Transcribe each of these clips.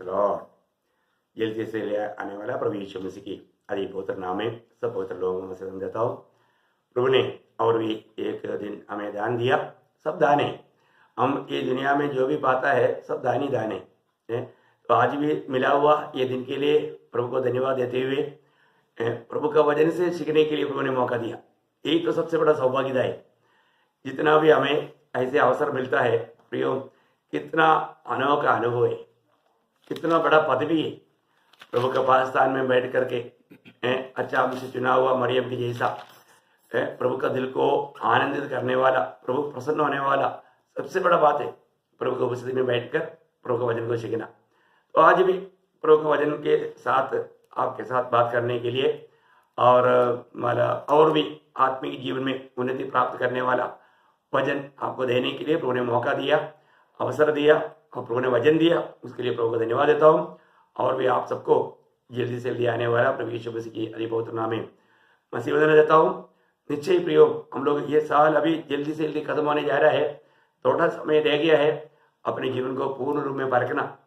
Lord. जल्दी से ले आने वाला प्रभु यीशु मसीह की अति पवित्र नाम में सब पवित्र लोगों में से देता हूँ। प्रभु ने और भी एक दिन हमें दान दिया। सब दाने हम ये दुनिया में जो भी पाता है सब दान ही दान है। तो आज भी मिला हुआ ये दिन के लिए प्रभु को धन्यवाद देते हुए प्रभु का वचन से सीखने के लिए प्रभु ने मौका दिया। यही तो सबसे बड़ा सौभाग्यता है। जितना भी हमें ऐसे अवसर मिलता है प्रियो, कितना अनोखा अनुभव है, कितना बड़ा पदवी है प्रभु के पास स्थान में बैठ करके अच्छा हमसे चुना हुआ मरियम की जैसा प्रभु का दिल को आनंदित करने वाला, प्रभु प्रसन्न होने वाला सबसे बड़ा बात है प्रभु की उपस्थिति में बैठकर प्रभु के वचन को सीखना। तो आज भी प्रभु के वचन के साथ आपके साथ बात करने के लिए और भी आत्मिक जीवन में उन्नति प्राप्त करने वाला वचन आपको देने के लिए प्रभु ने मौका दिया, अवसर दिया और प्रभु ने वचन दिया। उसके लिए प्रभु को धन्यवाद देता हूँ। और भी आप सबको जल्दी से ले आने वाला प्रभु यीशु मसीह की अति पवित्र नाम में मसीह वंदना देता हूँ। निश्चय प्रियो, हम लोग ये साल अभी जल्दी से जल्दी खत्म होने जा रहा है। थोड़ा समय रह गया है अपने जीवन को पूर्ण रूप में परखना।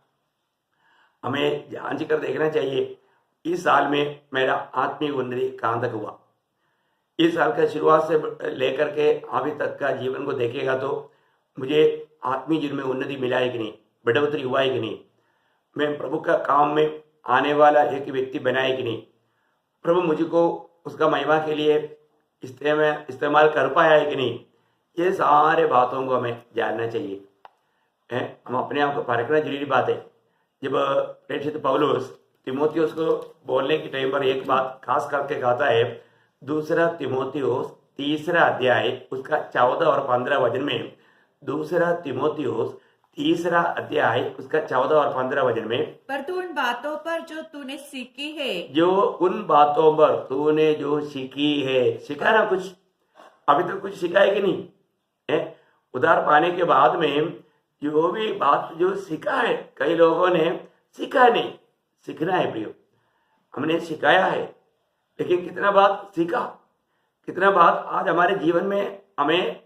हमें जांच कर देखना चाहिए इस साल में मेरा आत्मिक उन्नति कहाँ तक हुआ। इस साल का शुरुआत से लेकर के अभी तक का जीवन को देखेगा तो मुझे आत्मिक जीवन में उन्नति मिला है कि नहीं, बढ़ोतरी हुआ है कि नहीं, मैं प्रभु का काम में आने वाला एक व्यक्ति बना है कि नहीं, प्रभु मुझको उसका महिमा के लिए इस्तेमाल कर पाया है कि नहीं। ये सारे बातों को हमें जानना चाहिए। हम अपने आप को परखना जरूरी बात है। जब प्रेषित पौलुस तिमोथियुस को बोलने के टाइम पर एक बात खास करके कहता है, दूसरा तिमोथियुस 3 अध्याय उसका 14 और 15 वचन में, दूसरा तिमोथियुस 3 अध्याय उसका 14 और 15 वचन में, पर तू उन बातों पर जो तूने सीखी है, जो उन बातों पर तूने जो सीखी है, सीखा ना कुछ, अभी तक कुछ सीखा है कि नहीं है। उधार पाने के बाद में जो भी बात जो सीखा है, कई लोगों ने सीखा नहीं, सीखना है प्रियो। हमने सिखाया है लेकिन कितना बात सीखा, कितना बात आज हमारे जीवन में हमें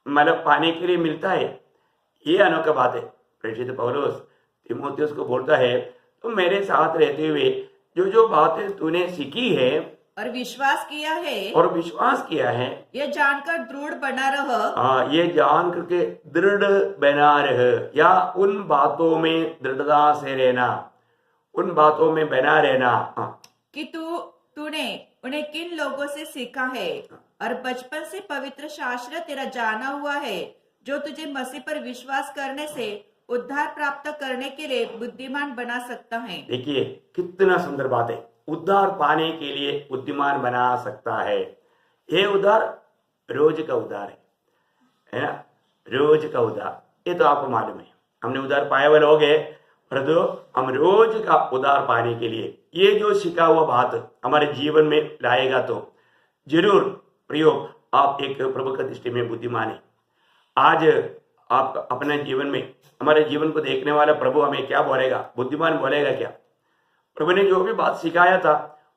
मतलब पाने के लिए मिलता है। ये अनोखा बात है। प्रेषित पौलुस तिमोथियुस को बोलता है, तो मेरे साथ रहते हुए जो जो बातें तूने सीखी है और विश्वास किया है, ये जानकर दृढ़ बना रह। ये जान करके दृढ़ बना रह, या उन बातों में दृढ़ता से रहना, उन बातों में बना रहना कि तूने उन्हें किन लोगों से सीखा है और बचपन से पवित्र शास्त्र तेरा जाना हुआ है, जो तुझे मसीह पर विश्वास करने से उद्धार प्राप्त करने के लिए बुद्धिमान बना सकता है। देखिए कितना सुंदर बात है। उद्धार पाने के लिए बुद्धिमान बना सकता है। ये उद्धार रोज का उद्धार है ना, रोज का उद्धार। ये तो आपको मालूम है, हमने उद्धार पाए हुए लोग हैं, परंतु हम रोज का उद्धार पाने के लिए ये जो सीखा हुआ बात हमारे जीवन में लाएगा तो जरूर प्रियो आप एक प्रभु का दृष्टि में बुद्धिमान है। आज आप अपने जीवन में, हमारे जीवन को देखने वाला प्रभु हमें क्या बोलेगा, बुद्धिमान बोलेगा क्या। प्रभु ने जो भी बात सिखाया था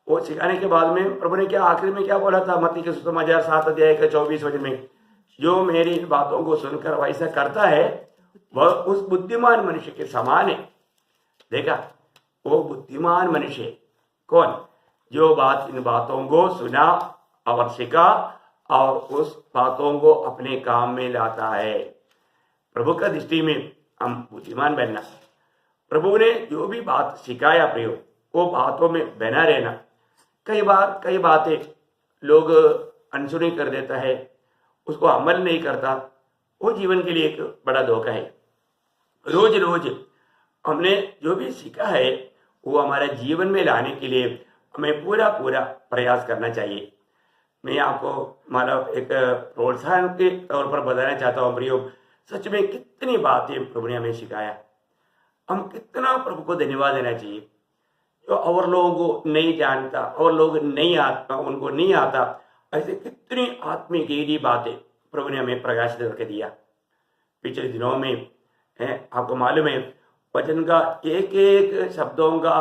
वो सिखाने के बाद में प्रभु ने क्या आखिरी में क्या बोला था, मत्ती के सुसमाचार 7 अध्याय का 24 वचन में, जो मेरी बातों को सुनकर वैसा करता है वह उस बुद्धिमान मनुष्य के समान है। देखा, वो बुद्धिमान मनुष्य कौन, जो इन बातों को सुना और सीखा और उस बातों को अपने काम में लाता है। प्रभु का दृष्टि में हम बुद्धिमान बनना, प्रभु ने जो भी बात सिखाया प्रियो वो बातों में बना रहना। कई बातें लोग अनसुनी कर देता है, उसको अमल नहीं करता, वो जीवन के लिए एक बड़ा धोखा है। रोज रोज हमने जो भी सीखा है वो हमारे जीवन में लाने के लिए हमें पूरा प्रयास करना चाहिए। मैं आपको मतलब एक प्रोत्साहन के तौर पर बताना चाहता हूँ प्रियो, सच में कितनी बातें प्रभु ने हमें सिखाया। हम कितना प्रभु को धन्यवाद देना चाहिए। जो और लोगों को नहीं जानता और लोग नहीं आता, उनको नहीं आता, ऐसे कितनी आत्मिक गहरी बातें प्रभु ने हमें प्रकाशित करके दिया। पिछले दिनों में आपको मालूम है वचन का एक एक शब्दों का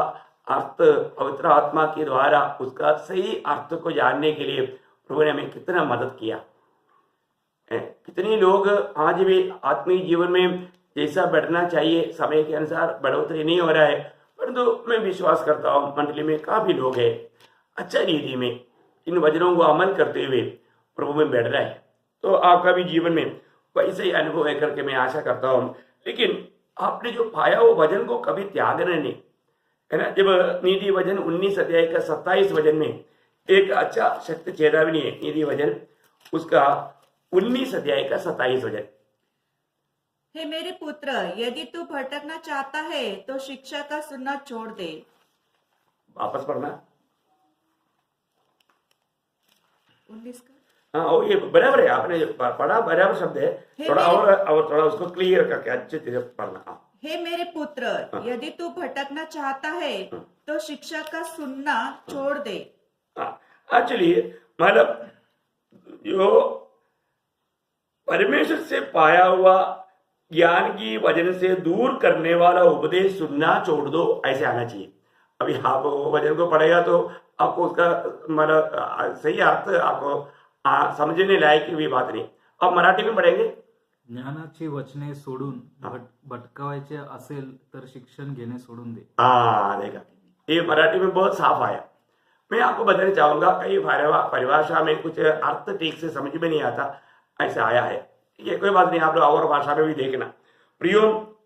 अर्थ पवित्र आत्मा के द्वारा उसका सही अर्थ को जानने के लिए प्रभु ने हमें कितना मदद किया। कितने लोग आज भी आत्मिक जीवन में जैसा बढ़ना चाहिए समय के अनुसार बढ़ोतरी नहीं हो रहा है, परंतु मैं विश्वास करता हूँ मंडली में काफी लोग हैं अच्छा रीति में इन वचनों को अमल करते हुए प्रभु में बैठ रहा है। तो आपका भी जीवन में वैसे ही अनुभव है करके मैं आशा करता हूँ। लेकिन आपने जो पाया वो वचन को कभी त्यागना नहीं, है ना। जब नीति वचन 19 अध्याय का 27 वचन में एक अच्छा शक्ति चेतावनी है, नीति वचन उसका 19 अध्याय का 27 वचन। हे मेरे पुत्र, यदि तू भटकना चाहता है तो शिक्षा का सुनना छोड़ दे। वापस पढ़ना। 19 का। हाँ, और ये बराबर है, आपने पढ़ा बराबर शब्द है, थोड़ा और थोड़ा उसको क्लियर करके अच्छे से पढ़ना। हे मेरे पुत्र, यदि तू भटकना चाहता है तो शिक्षा का सुनना छोड़ दे। एक्चुअली मतलब जो परमेश्वर से पाया हुआ ज्ञान की वजन से दूर करने वाला उपदेश सुनना छोड़ दो, ऐसे आना चाहिए। अभी आप वचन को पढ़ेगा तो आपको उसका मतलब सही अर्थ आपको समझने लायक की भी बात नहीं। अब मराठी में पढ़ेंगे। ज्ञानाची वचने सोडून भटकावायचे असेल तर शिक्षण घेणे सोडून दे। देखा, ये मराठी में बहुत साफ आया। मैं आपको बताना चाहूंगा, कई परिभाषा में कुछ अर्थ ठीक से समझ में नहीं आता, ऐसा आया है। ये कोई बात नहीं, आप लोग और भाषा में भी देखना। प्रियो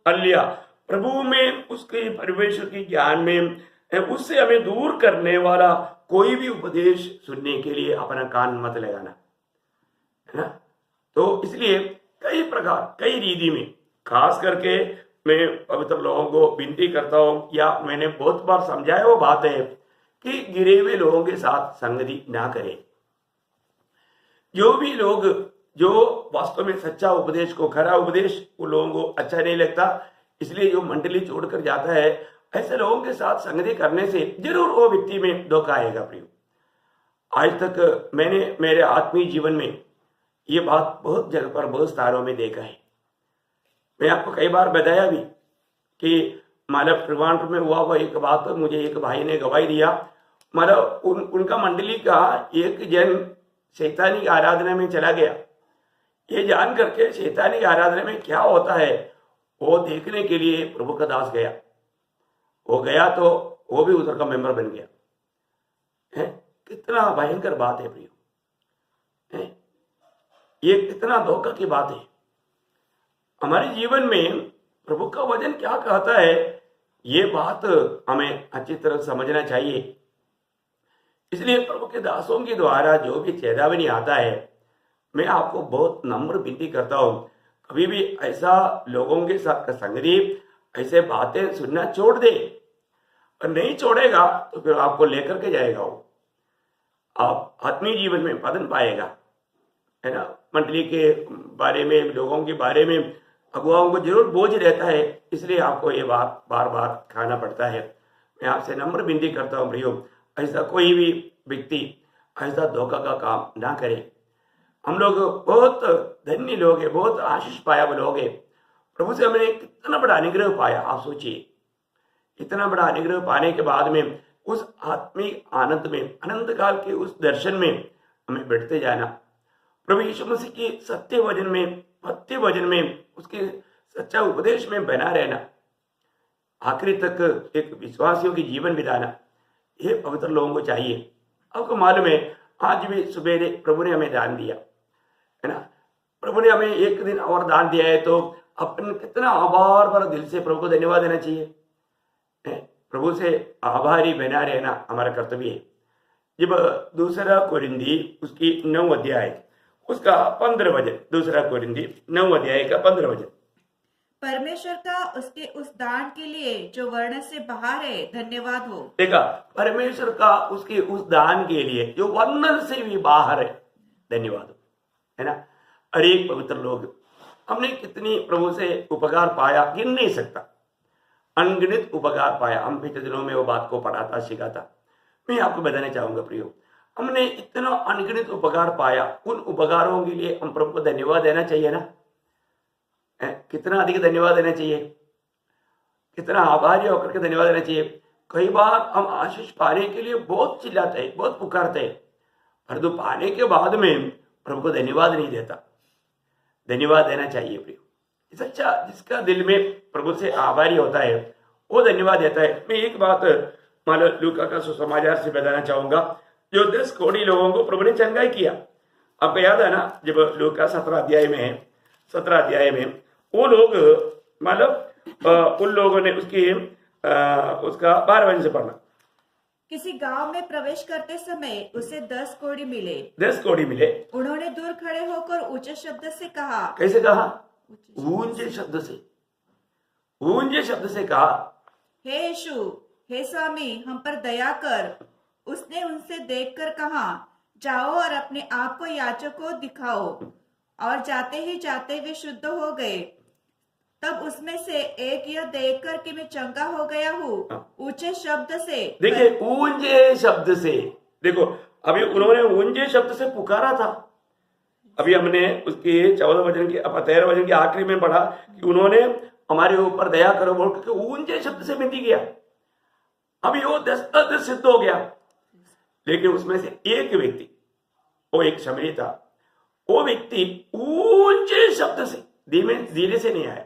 अल्लिया, प्रभु में उसके परमेश्वर की ज्ञान में उससे हमें दूर करने वाला कोई भी उपदेश सुनने के लिए अपना कान मत लगाना, है ना। तो इसलिए कई प्रकार कई रीति में खास करके मैं पवित्र लोगों को विनती करता हूँ, या मैंने बहुत बार समझाया वो बात है कि गिरे हुए लोगों के साथ संगति ना करें। जो भी लोग जो वास्तव में सच्चा उपदेश को, खरा उपदेश वो लोगों को अच्छा नहीं लगता, इसलिए जो मंडली छोड़कर जाता है, ऐसे लोगों के साथ संगति करने से जरूर वो व्यक्ति में धोखा आएगा। प्रियो, आज तक मैंने मेरे आत्मीय जीवन में ये बात बहुत जगह पर बहुत स्थानों में देखा है। मैं आपको कई बार बताया भी कि मतलब त्रिवांड्र में हुआ एक बात, तो मुझे एक भाई ने गवाही दिया। मतलब उनका मंडली का एक जन शैतानी आराधना में चला गया। ये जान करके शैतानी आराधना में क्या होता है वो देखने के लिए प्रभु का दास गया। वो गया तो वो भी उधर का मेंबर बन गया है। कितना भयंकर बात है प्रियो, ये कितना धोखा की बात है। हमारे जीवन में प्रभु का वचन क्या कहता है, ये बात हमें अच्छी तरह समझना चाहिए। इसलिए प्रभु के दासों के द्वारा जो भी चेतावनी आता है, मैं आपको बहुत नम्र विनती करता हूं, कभी भी ऐसा लोगों के साथ संगति, ऐसे बातें सुनना छोड़ दे। और नहीं छोड़ेगा तो फिर आपको लेकर के जाएगा वो, आप आत्मीय जीवन में पतन पाएगा, है ना। मंडली के बारे में, लोगों के बारे में अगुवाओं को जरूर बोझ रहता है, इसलिए आपको ये बात बार बार खाना पड़ता है। मैं आपसे नम्र विनती करता हूँ प्रियो, ऐसा कोई भी व्यक्ति ऐसा धोखा का काम ना करे। हम लोग बहुत धन्य लोग हैं, बहुत आशीष पाया हुए लोग हैं। प्रभु से हमने कितना बड़ा अनुग्रह पाया, आप सोचिए। इतना बड़ा अनुग्रह पाने के बाद में उस आत्मिक आनंद में, अनंत काल के उस दर्शन में हमें बैठते जाना, प्रभु यीशु मसीह के सत्य वचन में, पत्य वचन में, उसके सच्चा उपदेश में बना रहना, आखिरी तक एक विश्वासियों की जीवन बिताना, ये पवित्र लोगों को चाहिए। आपको मालूम है, आज भी सुबह प्रभु ने हमें दान दिया, है ना। प्रभु ने हमें एक दिन और दान दिया है, तो अपन कितना आभार भरा दिल से प्रभु को धन्यवाद देना चाहिए। प्रभु से आभारी बना रहना हमारा कर्तव्य है। जब दूसरा कोरिंदी उसकी 9 अध्याय उसका 15 वचन, दूसरा कोरिंदी 9 अध्याय का 15 वचन, परमेश्वर का उसके उस दान के लिए जो वर्ण से बाहर है धन्यवाद हो। देखा, परमेश्वर का उसके उस दान के लिए जो वर्णन से भी बाहर है धन्यवाद हो, है ना। अनेक पवित्र लोग, हमने कितनी प्रभु से उपकार पाया, गिन नहीं सकता, अनगिनत उपकार पाया। हम पिछले दिनों में वो बात को पढ़ाता सिखाता। मैं आपको बताना चाहूंगा प्रियो, हमने इतना अनगिनत उपकार पाया, उन उपकारों के लिए हम प्रभु को धन्यवाद देना चाहिए ना। कितना अधिक धन्यवाद देना चाहिए, कितना आभारी होकर के धन्यवाद देना चाहिए। कई बार हम आशीष पाने के लिए बहुत चिल्लाते हैं, बहुत पुकारते हैं, परंतु पाने के बाद में प्रभु को धन्यवाद नहीं देता। धन्यवाद देना चाहिए प्रियो। सच्चा जिसका दिल में प्रभु से आभारी होता है, वो धन्यवाद देता है। मैं एक बात मान लो लूका का सुसमाचार से बताना चाहूंगा। जो 10 करोड़ लोगों को प्रभु ने चंगाई किया, आपको याद है ना, जब लूका 17 अध्याय में है, 17 अध्याय में वो लोग मतलब उन लोगों ने उसका 12 वचन से पढ़ना। किसी गांव में प्रवेश करते समय उसे 10 कोढ़ी मिले। 10 करोड़ मिले। उन्होंने दूर खड़े होकर ऊंचे शब्द से कहा, कैसे कहा? ऊंचे शब्द से, ऊंचे शब्द से कहा, हे यीशु, हे स्वामी, हम पर दया कर। उसने उनसे देखकर कहा, जाओ और अपने आप को याजक को दिखाओ। और जाते ही जाते वे शुद्ध हो गए। तब उसमें से एक यह देखकर कि मैं चंगा हो गया हूँ, ऊंचे शब्द से, देखिए ऊंचे शब्द से, देखो अभी उन्होंने ऊंचे शब्द से पुकारा था। अभी हमने उसके 14 वचन की 13 वचन के आखिरी में पढ़ा कि उन्होंने हमारे ऊपर दया करो बोल के ऊंचे शब्द से विनती किया। अभी वो 10 सिद्ध हो गया। लेकिन उसमें से एक व्यक्ति, वो एक शमरी था, वो व्यक्ति ऊंचे शब्द से, धीरे से नहीं आया,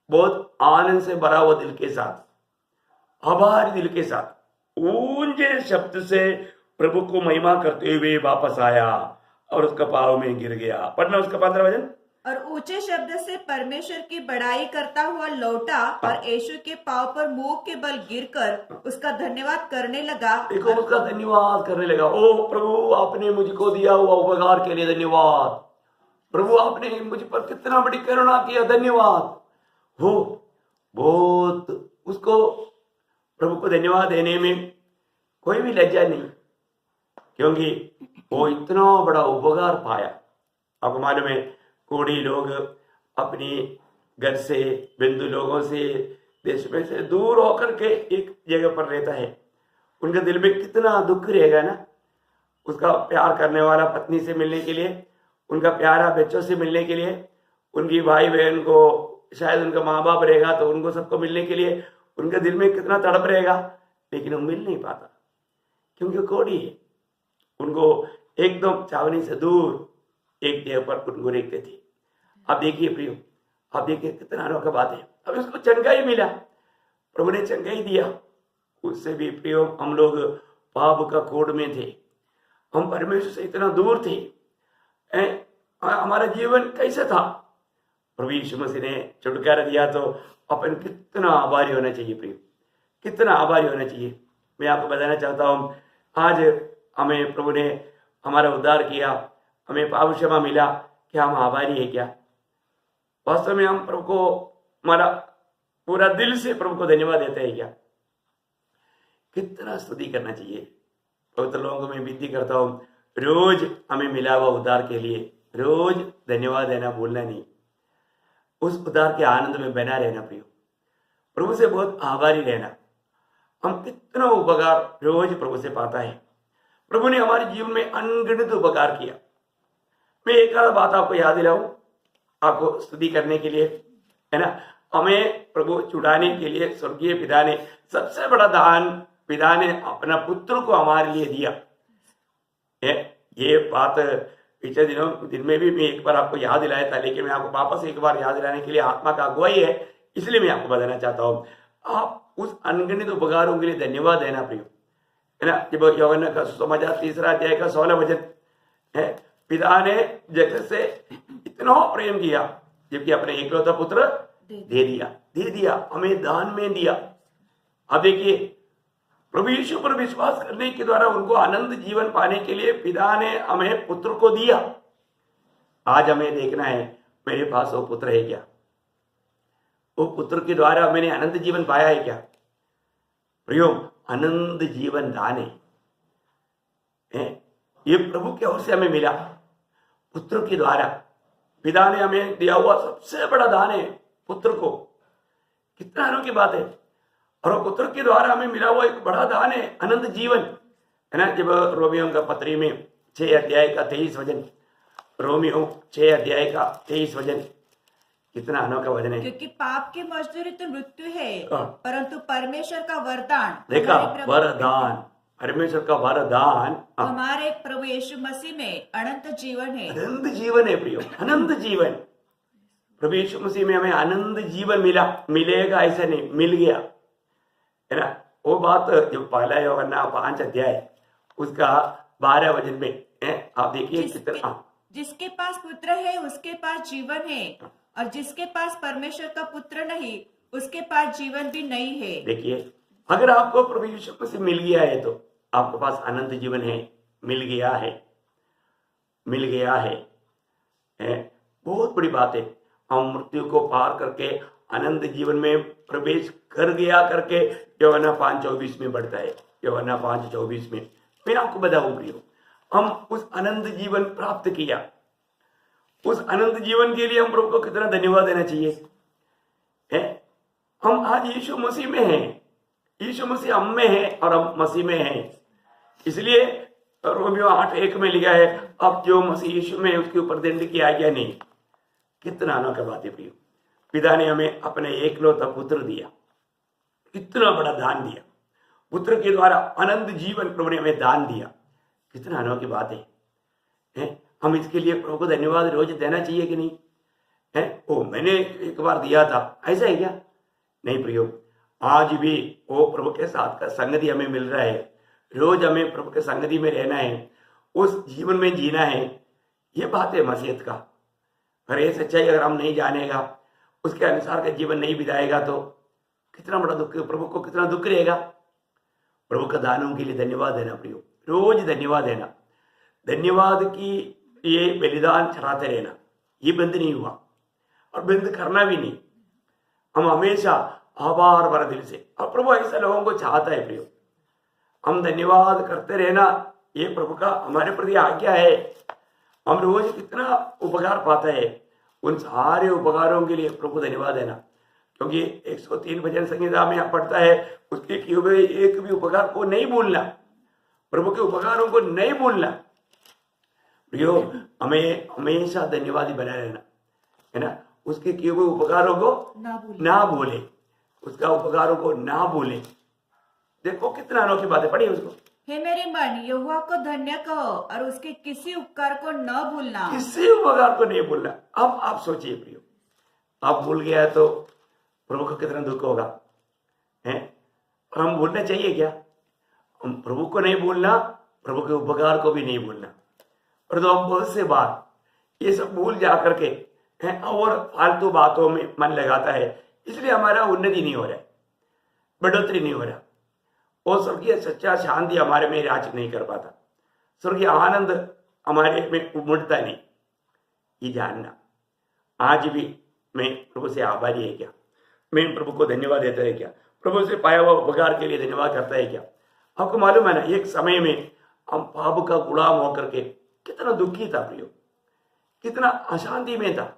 बहुत आनंद से भरा हुआ दिल के साथ, आभारी दिल के साथ ऊंचे शब्द से प्रभु को महिमा करते हुए वापस आया और उसका पाव में गिर गया। पढ़ना उसका 15 वचन। और ऊंचे शब्द से परमेश्वर की बड़ाई करता हुआ लौटा और यीशु के पांव पर मुंह के बल गिरकर उसका धन्यवाद करने लगा। देखो उसका धन्यवाद करने लगा। ओ प्रभु, आपने मुझको दिया हुआ उपकार के लिए धन्यवाद। प्रभु, आपने मुझ पर कितना बड़ी करुणा किया, धन्यवाद। हो बहुत उसको प्रभु को धन्यवाद देने में कोई भी लज्जा नहीं, क्योंकि वो इतना बड़ा उपकार पाया। आपको मालूम है, कोढ़ी लोग अपनी घर से, बिंदु लोगों से, देश में से दूर होकर के एक जगह पर रहता है। उनके दिल में कितना दुख रहेगा ना, उसका प्यार करने वाला पत्नी से मिलने के लिए, उनका प्यारा बच्चों से मिलने के लिए, उनकी भाई बहन को, शायद उनका माँ बाप रहेगा तो उनको सबको मिलने के लिए उनके दिल में कितना तड़प रहेगा। लेकिन वो मिल नहीं पाता क्योंकि वो कोढ़ी है। उनको एकदम छावनी से दूर एक जगह पर उनको रखते थे। अब देखिए प्रियो, अब देखिए कितना अनोखा बात है। अब उसको चंगाई मिला, प्रभु ने चंगाई दिया। उससे भी प्रियो, हम लोग पाप का कोढ़ में थे, हम परमेश्वर से इतना दूर थे, हमारा जीवन कैसे था। प्रभु यीशु मसीह ने छुटकारा दिया तो अपन कितना आभारी होना चाहिए प्रियो, कितना आभारी होना चाहिए। मैं आपको बताना चाहता हूँ, आज हमें प्रभु ने हमारा उद्धार किया, हमें पाप क्षमा मिला, क्या हम आभारी है क्या? वास्तव में हम प्रभु को हमारा पूरा दिल से प्रभु को धन्यवाद देते हैं क्या? कितना स्तुति करना चाहिए। पवित्र लोगों को मैं विनती करता हूँ, रोज हमें मिला हुआ उद्धार के लिए रोज धन्यवाद देना भूलना नहीं, उस उद्धार के आनंद में बना रहना प्रियो, प्रभु से बहुत आभारी रहना। हम कितना उपकार रोज प्रभु से पाता है। प्रभु ने हमारे जीवन में अनगिनत उपकार किया। मैं एक आध बात आपको याद दिलाऊं, आपको स्तुति करने के लिए, है ना। हमें प्रभु छुड़ाने के लिए स्वर्गीय पिता ने सबसे बड़ा दान, पिता ने अपना पुत्र को हमारे लिए दिया। ये बात पिछले दिन में भी मैं एक बार आपको याद दिलाया था, लेकिन मैं आपको वापस एक बार याद दिलाने के लिए आत्मा का अगुवाई है, इसलिए मैं आपको बताना चाहता हूँ। आप उस अनगिनत उपकारों के लिए धन्यवाद देना प्रियो, है ना। जब यूहन्ना का सुसमाचार 3 अध्याय का 16 वचन है, पिता ने जगत से इतना प्रेम किया जबकि अपने एकलौता पुत्र दे दिया, हमें दान में दिया। अब देखिए, प्रभु यीशु पर विश्वास करने के द्वारा उनको आनंद जीवन पाने के लिए पिता ने हमें पुत्र को दिया। आज हमें देखना है मेरे पास वो पुत्र है क्या, वो पुत्र के द्वारा मैंने अनंत जीवन पाया है क्या। प्रियो, अनंत जीवन दान है, ये प्रभु की ओर से हमें मिला, पुत्र के द्वारा। पिता ने हमें दिया हुआ सबसे बड़ा दान है पुत्र को। कितना अनोखी बात है। और वो पुत्र के द्वारा हमें मिला हुआ एक बड़ा दान है अनंत जीवन, है ना। जब रोमियो का पत्री में 6 अध्याय का 23 वचन, रोमियो 6 अध्याय का 23 वचन, कितना अनोखा वचन है। क्योंकि पाप की मजदूरी तो मृत्यु है, परंतु परमेश्वर का वरदान, देखा, वरदान, परमेश्वर का वरदान हमारे प्रभु यीशु मसीह में अनंत जीवन है। अनंत जीवन है प्रियो, अनंत जीवन। प्रभु यीशु मसीह में हमें आनंद जीवन मिलेगा ऐसा नहीं, मिल गया, है ना। वो बात जो पहला यूहन्ना 5 अध्याय उसका 12 वचन में है, आप देखिए कितना। जिसके पास पुत्र है उसके पास जीवन है, और जिसके पास परमेश्वर का पुत्र नहीं उसके पास जीवन भी नहीं है। देखिए, अगर आपको प्रभु यीशु मसीह मिल गया है तो आपके पास अनंत जीवन है, मिल गया है, मिल गया है। बहुत बड़ी बात है। हम मृत्यु को पार करके अनंत जीवन में प्रवेश कर गया करके यूहन्ना 5:24 में बढ़ता है। यूहन्ना 5:24 में मैं आपको बताऊं प्रियो, हम उस अनंत जीवन प्राप्त किया। उस अनंत जीवन के लिए हम प्रभु को कितना धन्यवाद देना चाहिए है। हम आज यीशु मसीह में हैं, यीशु मसीह हम में है और हम मसीह में हैं। इसलिए रोमियो 8:1 में लिखा है, अब जो मसीह यीशु में है उसके ऊपर दंड की आज्ञा नहीं। कितना अनोखा बात है प्रियो, पिता ने हमें अपने एकलौता पुत्र दिया, कितना बड़ा दान दिया। पुत्र के द्वारा अनंत जीवन प्रभु ने हमें दान दिया, कितना अनोखी बात है। हम इसके लिए प्रभु को धन्यवाद रोज देना चाहिए कि नहीं है। ओ मैंने एक बार दिया था, ऐसा है क्या? नहीं प्रियो, आज भी वो प्रभु के साथ का संगति हमें मिल रहा है। रोज हमें प्रभु के संगति में रहना है, उस जीवन में जीना है। ये बात है मसीहत का। अगर ये सच्चाई अगर हम नहीं जानेगा, उसके अनुसार का जीवन नहीं बिताएगा तो कितना बड़ा दुख, प्रभु को कितना दुख रहेगा। प्रभु का दानों के लिए धन्यवाद देना प्रियो, रोज धन्यवाद देना। धन्यवाद की ये बलिदान चढ़ाते रहना, ये बंद नहीं हुआ और बंद करना भी नहीं। हम हमेशा आभार भरा दिल से, और प्रभु ऐसा लोगों को चाहता है प्रियो। हम धन्यवाद करते रहना, ये प्रभु का हमारे प्रति आज्ञा है। हम रोज कितना उपकार पाता है, उन सारे उपकारों के लिए प्रभु धन्यवाद देना। क्योंकि 103 भजन संहिता में पढ़ता है, उसके किए हुए एक भी उपकार को नहीं भूलना, प्रभु के उपकारों को नहीं भूलना। प्रियो, हमें हमेशा धन्यवादी बना रहना है ना। उसके किए हुए उपकारों को ना भूले, उसका उपकारों को ना भूले। देखो कितना अनोखी बात है, पढ़िए उसको। हे मेरे मन, यहोवा को धन्य कहो और उसके किसी उपकार को न भूलना। किसी उपकार को नहीं भूलना। अब आप सोचिए प्रियो, आप भूल गया तो प्रभु को कितना दुख होगा है। और हम भूलना चाहिए क्या? हम प्रभु को नहीं भूलना, प्रभु के उपकार को भी नहीं भूलना। और तो हम बहुत से बार ये सब भूल जा करके हैं और फालतू बातों में मन लगाता है, इसलिए हमारा उन्नति नहीं हो रहा है, बढ़ोतरी नहीं हो रहा, और स्वर्गीय सच्चा शांति हमारे में राज नहीं कर पाता, स्वर्गीय आनंद हमारे में उमड़ता नहीं। ये जानना, आज भी मैं प्रभु से आभारी है क्या? मैं प्रभु को धन्यवाद देता है क्या? प्रभु से पाया हुआ उपकार के लिए धन्यवाद करता है क्या? आपको मालूम है ना, एक समय में हम पाप का गुलाम होकर के कितना दुखी था प्रियो, कितना अशांति में था।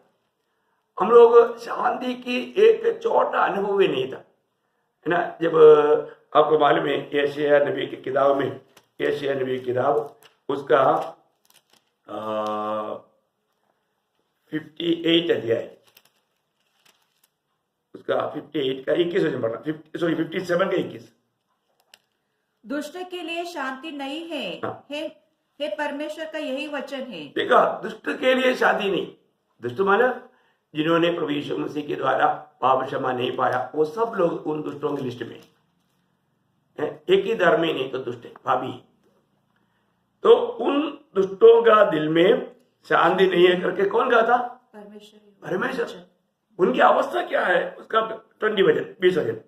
हम लोग शांति की एक छोटा अनुभव ही नहीं था, है ना। जब आपको मालूम है यशायाह नबी की किताब में, यशायाह नबी की किताब उसका 58 अध्याय, उसका 58 का 21 वचन पढ़ना, 57 का 21। दुष्ट के लिए शांति नहीं है, हाँ। हे परमेश्वर का यही वचन है। देखा, दुष्ट के लिए शांति नहीं। दुष्ट माना जिन्होंने प्रभु यीशु मसीह के द्वारा पाप क्षमा नहीं पाया, वो सब लोग उन दुष्टों की लिस्ट में है। एक ही धर्म में नहीं तो दुष्ट है, पापी है। तो उन दुष्टों का दिल में शांति नहीं है करके कौन कहता? परमेश्वर। उनकी अवस्था क्या है? उसका 20 वचन।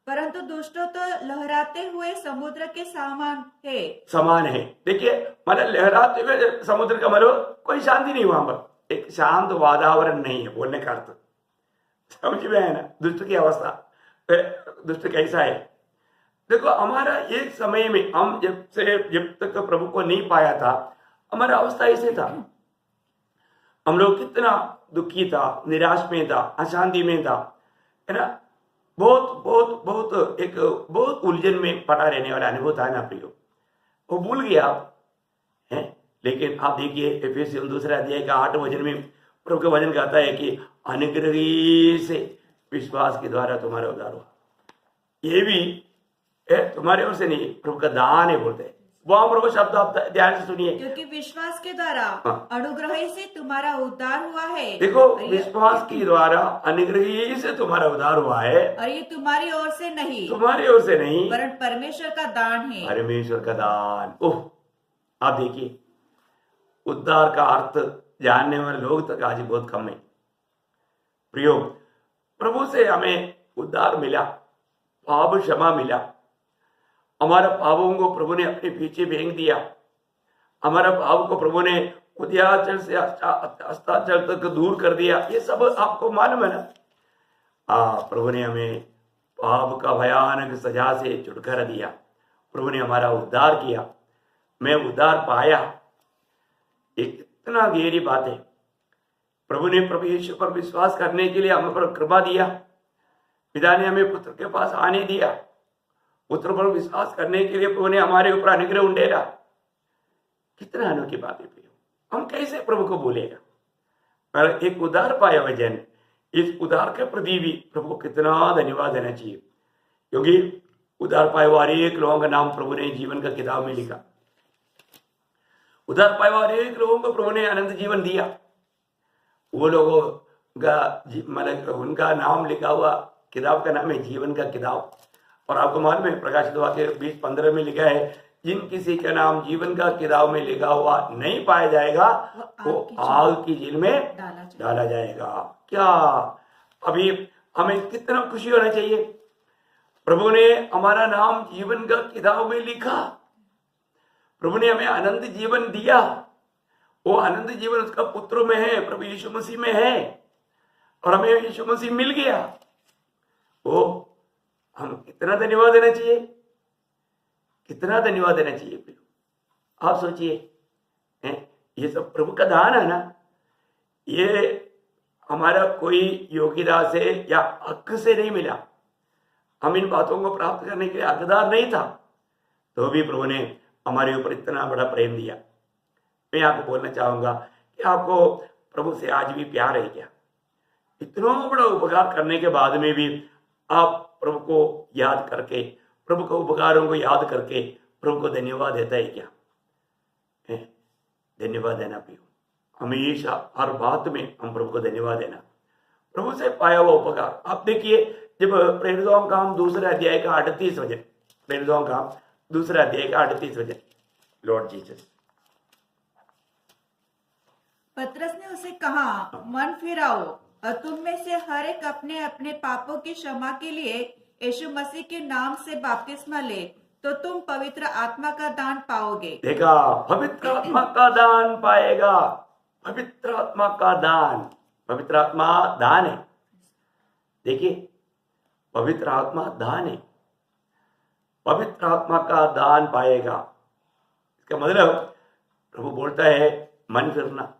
परंतु दुष्टों तो लहराते हुए समुद्र के समान है। देखिए, मतलब लहराते हुए समुद्र का मतलब कोई शांति नहीं, वहां पर एक शांत वातावरण नहीं है, बोलने का अर्थ समझ में है ना। दुष्ट की अवस्था, दुष्ट कैसा है? देखो, हमारा एक समय में हम जब तक प्रभु को नहीं पाया था, हमारा अवस्था ऐसे था। हम लोग कितना दुखी था, निराश में था, अशांति में था, है ना। बहुत बहुत बहुत एक बहुत उलझन में पड़ा रहने वाला अनुभव था ना प्रियो। वो भूल गया आप हैं। लेकिन आप देखिए एफेसियों 2 अध्याय का 8 वचन में प्रभु का वचन कहता है कि अनुग्रह से विश्वास के द्वारा तुम्हारा उद्धार हुआ। ये भी तुम्हारे ओर से नहीं, प्रभु का दान है बोलते हैं। वामरो शब्द आप ध्यान से सुनिए। क्योंकि विश्वास के द्वारा हाँ। अनुग्रह ही से तुम्हारा उद्धार हुआ है। देखो, और ये- विश्वास के द्वारा अनुग्रह से तुम्हारा उद्धार हुआ है, और ये तुम्हारी ओर से नहीं, तुम्हारी ओर से नहीं, वरन परमेश्वर का दान है। परमेश्वर का दान। ओह, आप देखिए, उद्धार का अर्थ जानने वाले लोग तक आज बहुत कम है। प्रियो, प्रभु से हमें उद्धार मिला, पाप क्षमा मिला, हमारे पापों को प्रभु ने अपने पीछे फेंक दिया, हमारे पाप को प्रभु ने उदयाचल से अस्ताचल तक दूर कर दिया। ये सब आपको मालूम है ना। प्रभु ने हमें पाप का भयानक सजा से छुटकारा दिया, प्रभु ने हमारा उद्धार किया, मैं उद्धार पाया। एक इतना गहरी बात है। प्रभु ने प्रभु यीशु पर विश्वास करने के लिए हम पर कृपा दिया, पिता ने हमें पुत्र के पास आने दिया, पुत्र पर विश्वास करने के लिए प्रभु ने हमारे ऊपर अनुग्रह उंडेला। कितना अनोखी बात है प्रियो, हम कैसे प्रभु को भूलेगा। पर एक उद्धार पाया हुआ जन, इस उद्धार के प्रति भी प्रभु को कितना धन्यवाद देना चाहिए, क्योंकि उद्धार पाए हुए हर एक लोगों का नाम प्रभु ने जीवन का किताब में लिखा। उद्धार पाए हुए हर एक लोगों को प्रभु ने अनंत जीवन दिया। वो लोगों का मतलब उनका नाम लिखा हुआ किताब का नाम है जीवन का किताब। और आपको मालूम है, प्रकाशित वाक्य 20:15 में लिखा है, जिन किसी का नाम जीवन का किताब में लिखा हुआ नहीं पाया जाएगा वो आग की झील में डाला जाएगा। क्या अभी हमें कितना खुशी होना चाहिए, प्रभु ने हमारा नाम जीवन का किताब में लिखा, प्रभु ने हमें अनंत जीवन दिया। वो अनंत जीवन उसका पुत्र में है, प्रभु यीशु मसीह में है, और हमें यीशु मसीह मिल गया। वो हम कितना धन्यवाद देना चाहिए, कितना धन्यवाद देना चाहिए। आप सोचिए, ये सब प्रभु का दान है ना। ये हमारा कोई योग्यता से या हक से नहीं मिला, हम इन बातों को प्राप्त करने के लिए हकदार नहीं था, तो भी प्रभु ने हमारे ऊपर इतना बड़ा प्रेम दिया। मैं आपको बोलना चाहूंगा कि आपको प्रभु से आज भी प्यार है क्या? इतना बड़ा उपकार करने के बाद में भी आप प्रभु को याद करके, प्रभु के उपकारों को याद करके प्रभु को धन्यवाद देता है क्या? धन्यवाद देना प्रियो, हमेशा हर बात में हम प्रभु को धन्यवाद देना। प्रभु से पाया हुआ उपकार आप देखिए, जब प्रेरितों का काम दूसरे अध्याय का 38 वचन, प्रेरितों का काम दूसरे अध्याय का 38 वचन, लॉर्ड जीसस। पतरस ने उसे कहा, मन फिराओ और तुम में से हर एक अपने अपने पापों की क्षमा के लिए यीशु मसीह के नाम से बपतिस्मा ले, तो तुम पवित्र आत्मा का दान पाओगे। देखा, पवित्र आत्मा का दान पाएगा। पवित्र आत्मा का दान, पवित्र आत्मा दान है। देखिए, पवित्र आत्मा दान है, पवित्र आत्मा का दान पाएगा। इसका मतलब प्रभु बोलता है मन फिरना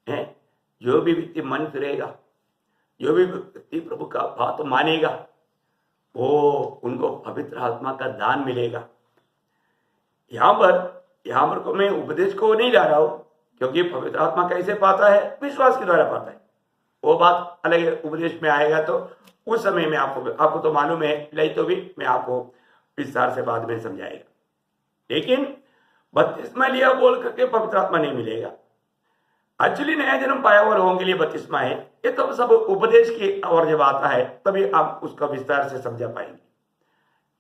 है। जो भी व्यक्ति मन फिरेगा, जो भी व्यक्ति प्रभु का बात मानेगा, वो उनको पवित्र आत्मा का दान मिलेगा। यहाँ पर को मैं उपदेश को नहीं ला रहा हूं, क्योंकि पवित्र आत्मा कैसे पाता है? विश्वास के द्वारा पाता है। वो बात अलग है, उपदेश में आएगा तो उस समय में आपको तो मालूम है, नहीं तो भी मैं आपको विस्तार से बाद में समझाएगा। लेकिन बपतिस्मा लिया बोल करके पवित्र आत्मा नहीं मिलेगा। एक्चुअली नया जन्म पाया हुआ लोगों के लिए बपतिस्मा है। ये तो सब उपदेश की और जब आता है तभी आप उसका विस्तार से समझा पाएंगे।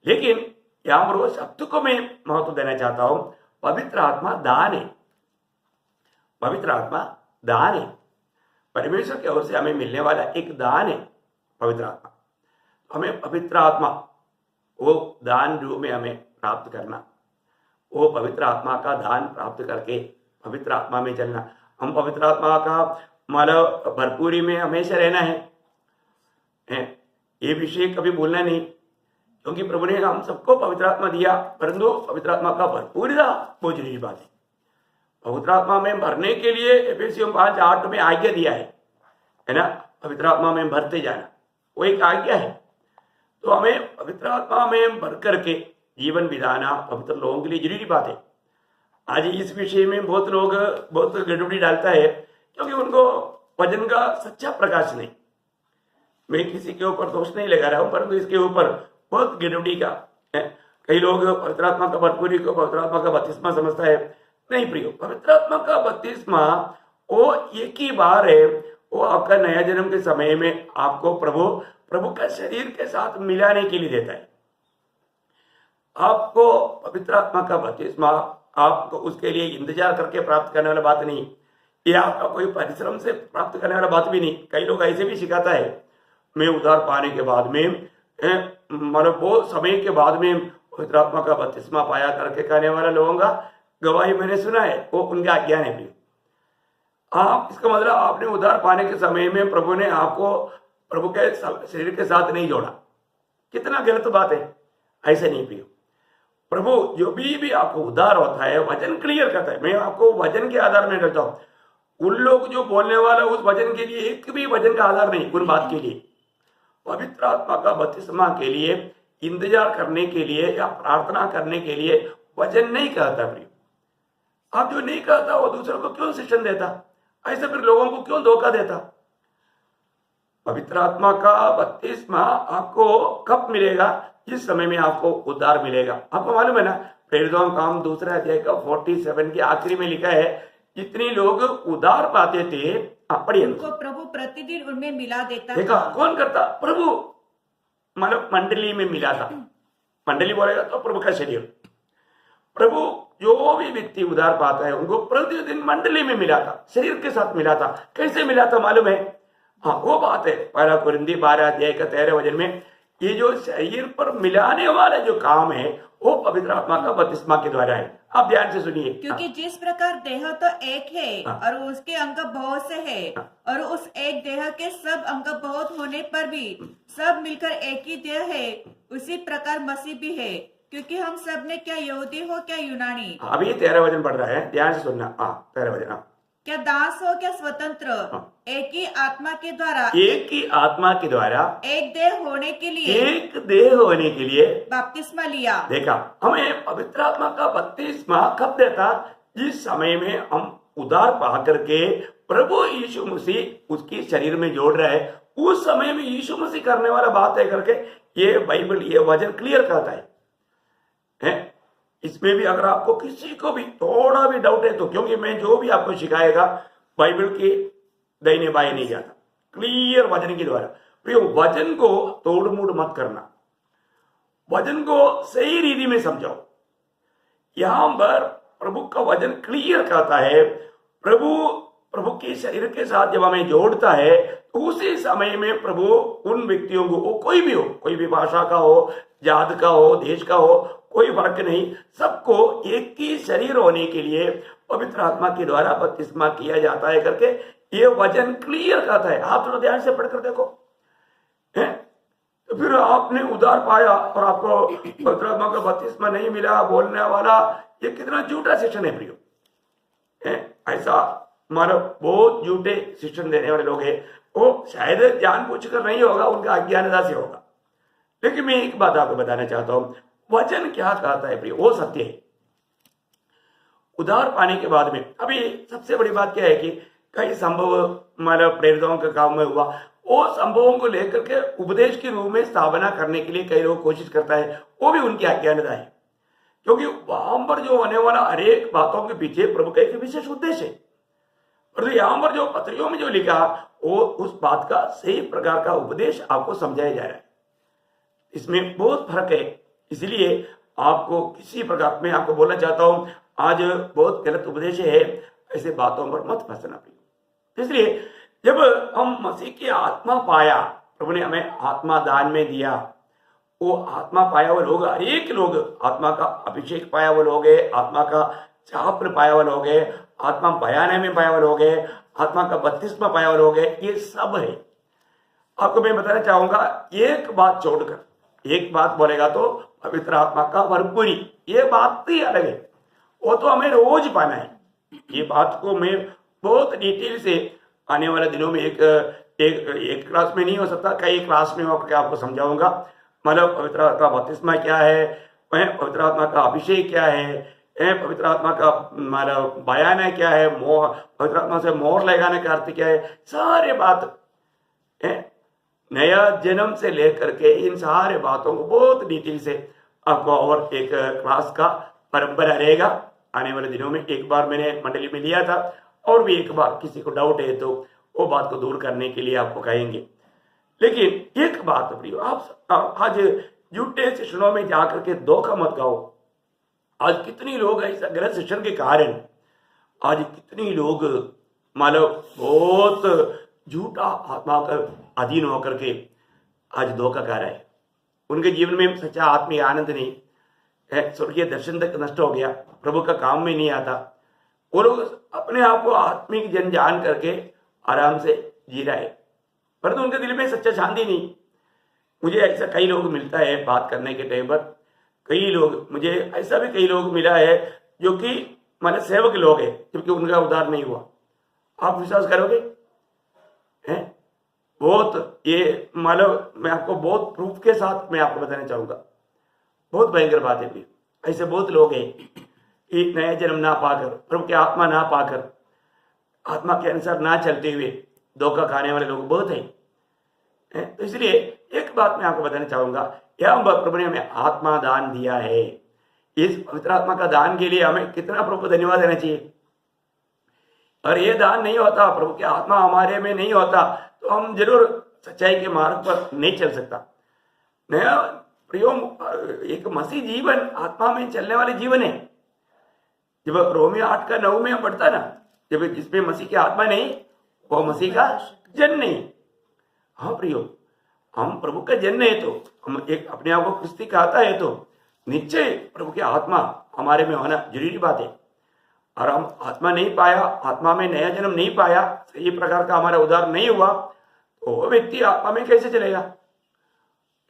लेकिन यहां पर वो शब्द को मैं महत्व देना चाहता हूं, पवित्र आत्मा दान है। पवित्र आत्मा दान है, परमेश्वर की ओर से हमें मिलने वाला एक दान है पवित्र आत्मा। हमें पवित्र आत्मा वो दान रूप में हमें प्राप्त करना, वो पवित्र आत्मा का दान प्राप्त करके पवित्र आत्मा में चलना। हम पवित्र आत्मा का मतलब भरपूरी में हमेशा रहना है। ये विषय कभी भूलना नहीं, क्योंकि प्रभु ने हम सबको पवित्र आत्मा दिया, परंतु पवित्र आत्मा का भरपूरता बहुत जरूरी बात है। पवित्र आत्मा में भरने के लिए एफेसियों 5:8 में आज्ञा दिया है ना, पवित्र आत्मा में भरते जाना, वो एक आज्ञा है। तो हमें पवित्र आत्मा में भर करके जीवन बिताना पवित्र लोगों के लिए जरूरी बात है। आज इस विषय में बहुत लोग बहुत गड़बड़ी डालता है, क्योंकि उनको वचन का सच्चा प्रकाश नहीं। मैं किसी के ऊपर दोष नहीं लगा रहा हूं, परंतु इसके ऊपर बहुत गड़बड़ी का कई लोग पवित्र आत्मा का भरपूरी को पवित्र आत्मा का बपतिस्मा समझता है। नहीं प्रियो, पवित्र आत्मा का बपतिस्मा वो एक ही बार है। वो आपका नया जन्म के समय में आपको प्रभु का शरीर के साथ मिलाने के लिए देता है। आपको पवित्र आत्मा का बपतिस्मा आपको उसके लिए इंतजार करके प्राप्त करने वाला बात नहीं, ये आपका कोई परिश्रम से प्राप्त करने वाला बात भी नहीं। कई लोग ऐसे भी सिखाता है, मैं उद्धार पाने के बाद में मतलब बहुत समय के बाद में पवित्र आत्मा का बपतिस्मा पाया करके कहने वाला लोगों का गवाही मैंने सुना है, वो उनका अज्ञान है भी। आप इसका मतलब आपने उद्धार पाने के समय में प्रभु ने आपको प्रभु के शरीर के साथ नहीं जोड़ा, कितना गलत बात है। ऐसे नहीं पियो। प्रभु जो भी आपको उद्धार होता है वचन क्लियर करता है। मैं आपको वचन के आधार में कहता हूं, उन लोग जो बोलने वाला उस वचन के लिए एक भी वचन का आधार नहीं। उन बात के लिए पवित्र आत्मा का बपतिस्मा के लिए इंतजार करने के लिए या प्रार्थना करने के लिए वचन नहीं कहता। प्रिय आप जो नहीं कहता वो दूसरों को क्यों शिक्षण देता? ऐसे फिर लोगों को क्यों धोखा देता? पवित्र आत्मा का बपतिस्मा आपको कब मिलेगा? जिस समय में आपको उद्धार मिलेगा। आपको मालूम है ना, प्रेरितों का काम दूसरे अध्याय का 47 के आखिरी में लिखा है, जितने लोग उद्धार पाते थे पढ़िए, उनको प्रभु प्रतिदिन उनमें मिला देता देखा था। कौन करता? प्रभु, मतलब मंडली में मिला था। मंडली बोलेगा तो प्रभु का शरीर। प्रभु जो भी व्यक्ति उद्धार पाता है उनको प्रतिदिन मंडली में मिला था, शरीर के साथ मिला था। कैसे मिला था मालूम है? हाँ, वो बात है 1 कुरिन्थी 12 अध्याय का 13 वचन में, ये जो शरीर पर मिलाने वाला जो काम है वो पवित्र आत्मा का बपतिस्मा के द्वारा है। आप ध्यान से सुनिए। क्योंकि जिस प्रकार देह तो एक है और उसके अंग बहुत से है, और उस एक देह के सब अंग बहुत होने पर भी सब मिलकर एक ही देह है, उसी प्रकार मसीह भी है। क्योंकि हम सब ने, क्या यहूदी हो क्या यूनानी, अभी 13 वचन पढ़ रहा है, ध्यान से सुनना। 13 वचन, क्या दास हो क्या स्वतंत्र, एक ही आत्मा के द्वारा, एक ही आत्मा के द्वारा एक देह होने के लिए, एक देह होने के लिए बपतिस्मा लिया। देखा, हमें पवित्र आत्मा का बपतिस्मा कब देता? जिस समय में हम उद्धार पा करके प्रभु यीशु मसीह उसकी शरीर में जोड़ रहे हैं, उस समय में यीशु मसीह करने वाला बात है करके ये बाइबल, ये वचन क्लियर करता है। इसमें भी अगर आपको किसी को भी थोड़ा भी डाउट है तो, क्योंकि मैं जो भी आपको सिखाएगा बाइबल के दाहिने बाएं नहीं जाता, क्लियर वचन के द्वारा। प्रियो, वचन को तोड़ मोड़ मत करना, वचन को सही रीति में समझाओ। यहां पर प्रभु का वचन क्लियर कहता है, प्रभु के शरीर के साथ जब हमें जोड़ता है तो उसी समय में प्रभु उन व्यक्तियों को, वो कोई भी हो, कोई भी भाषा का हो, जात का हो, देश का हो, कोई फर्क नहीं, सबको एक ही शरीर होने के लिए पवित्र आत्मा के द्वारा बपतिस्मा किया जाता है करके ये वचन क्लियर कहता है। आप थोड़ा ध्यान से पढ़कर देखो। तो फिर आपने उद्धार पाया और आपको पवित्र आत्मा का बपतिस्मा नहीं मिला बोलने वाला, ये कितना झूठा शिक्षण है प्रियो। ऐसा मानव बहुत झूठे शिक्षण देने वाले लोग हैं, वो शायद जानबूझकर नहीं होगा, उनका अज्ञानता से होगा। लेकिन मैं एक बात आपको बताना चाहता हूं, वचन क्या कहता है प्रिय, वो सत्य है। उद्धार पाने के बाद में अभी सबसे बड़ी बात क्या है कि कई संभव मतलब प्रेरितों के काम में हुआ, वो संभवों को लेकर के उपदेश के रूप में स्थापना करने के लिए कई लोग कोशिश करता है, वो भी उनकी अज्ञानता है। क्योंकि वहां पर जो होने वाला हरेक बातों के पीछे प्रभु का एक विशेष उद्देश्य है। और यहां पर जो पत्रियों में जो लिखा वो उस बात का सही प्रकार का उपदेश आपको समझाया जा रहा है। इसमें बहुत फर्क है। इसलिए आपको किसी प्रकार में आपको बोलना चाहता हूं, आज बहुत गलत उपदेश है, ऐसे बातों पर मत फंसना। इसलिए जब हम मसीह की आत्मा पाया, प्रभु ने हमें आत्मा दान में दिया, वो आत्मा पाया वो लोग, हर एक लोग आत्मा का अभिषेक पाया वो लोग है, आत्मा का चाप पाया वो लोग है, आत्मा बयाने में पाया वो लोग है, आत्मा का बपतिस्मा पाया वो लोग है, ये सब है। आपको मैं बताना चाहूंगा, एक बात छोड़कर, एक बात बोलेगा तो पवित्र आत्मा का भरपूरी, ये बात ही अलग है, वो तो हमें रोज पाना है। ये बात को मैं बहुत डिटेल से आने वाले दिनों में एक क्लास में नहीं हो सकता, कई क्लास में होकर आपको समझाऊंगा। मतलब पवित्र आत्मा का बपतिस्मा क्या है, पवित्र आत्मा का अभिषेक क्या है, पवित्र आत्मा का मतलब बयान है क्या है, पवित्र आत्मा से मोहर लगाने का अर्थ क्या है, सारे बात नया जन्म से लेकर के इन सारे बातों को बहुत डिटेल से आपको और एक क्लास का परंपरा रहेगा। आने वाले दिनों में एक बार मैंने मंडली में लिया था, और भी एक बार किसी को डाउट है तो वो बात को दूर करने के लिए आपको कहेंगे। लेकिन एक बात प्रियो, आप आज झूठे शिक्षणों में जाकर के धोखा मत खाओ। आज कितनी लोग ऐसा गलत शिक्षण के कारण, आज कितनी लोग मानो बहुत झूठा आत्मा का अधीन होकर के आज धोखा खा रहा है। उनके जीवन में सच्चा आत्मीय आनंद नहीं है, स्वर्गीय दर्शन तक नष्ट हो गया, प्रभु का काम में नहीं आता। वो लोग अपने आप को आत्मिक जन जान करके आराम से जी रहा है, परंतु उनके दिल में सच्चा शांति नहीं। मुझे ऐसा कई लोग मिलता है बात करने के टाइम पर, कई लोग, मुझे ऐसा भी कई लोग मिला है जो कि माने सेवक लोग हैं, जबकि उनका उद्धार नहीं हुआ। आप विश्वास करोगे? हैं बहुत, ये मतलब मैं आपको बहुत प्रूफ के साथ मैं आपको बताना चाहूंगा, बहुत भयंकर बात है। ऐसे बहुत लोग हैं कि नया जन्म ना पाकर, प्रभु की आत्मा ना पाकर, आत्मा के अनुसार ना चलते हुए धोखा खाने वाले लोग बहुत हैं। तो इसलिए एक बात मैं आपको बताना चाहूंगा, यह प्रभु ने हमें आत्मा दान दिया है। इस पवित्र आत्मा का दान के लिए हमें कितना प्रभु को धन्यवाद देना चाहिए। और ये दान नहीं होता, प्रभु की आत्मा हमारे में नहीं होता, तो हम जरूर सच्चाई के मार्ग पर नहीं चल सकता। नया प्रियो, एक मसीह जीवन आत्मा में चलने वाले जीवन है। जब रोमियो 8:9 में हम पढ़ता ना, जब जिसमें मसीह की आत्मा नहीं वो मसीह का जन नहीं। हाँ प्रियो, हम प्रभु का जन है तो हम एक अपने आप को क्रिस्ती कहता है तो निश्चय प्रभु की आत्मा हमारे में होना जरूरी बात है। और हम आत्मा नहीं पाया, आत्मा में नया जन्म नहीं पाया, सही प्रकार का हमारा उद्धार नहीं हुआ, तो वो व्यक्ति आत्मा में कैसे चलेगा?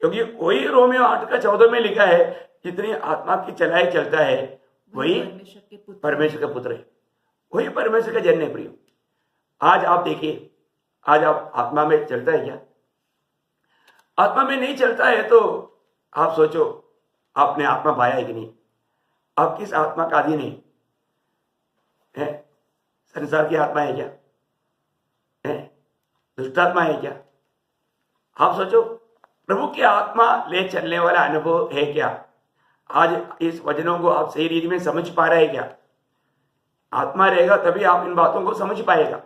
क्योंकि वही रोमियो 8:14 में लिखा है, जितनी आत्मा की चलाई चलता है वही परमेश्वर का पुत्र है, वही परमेश्वर का जन है। प्रियो, आज आप देखिए, आज आप आत्मा में चलता है क्या? आत्मा में नहीं चलता है तो आप सोचो आपने आत्मा पाया है कि नहीं? आप किस आत्मा का अधीन है? संसार की आत्मा है क्या? दुष्ट आत्मा है क्या? आप सोचो, प्रभु की आत्मा ले चलने वाला अनुभव है क्या? आज इस वचनों को आप सही रीति में समझ पा रहे हैं क्या? आत्मा रहेगा तभी आप इन बातों को समझ पाएगा।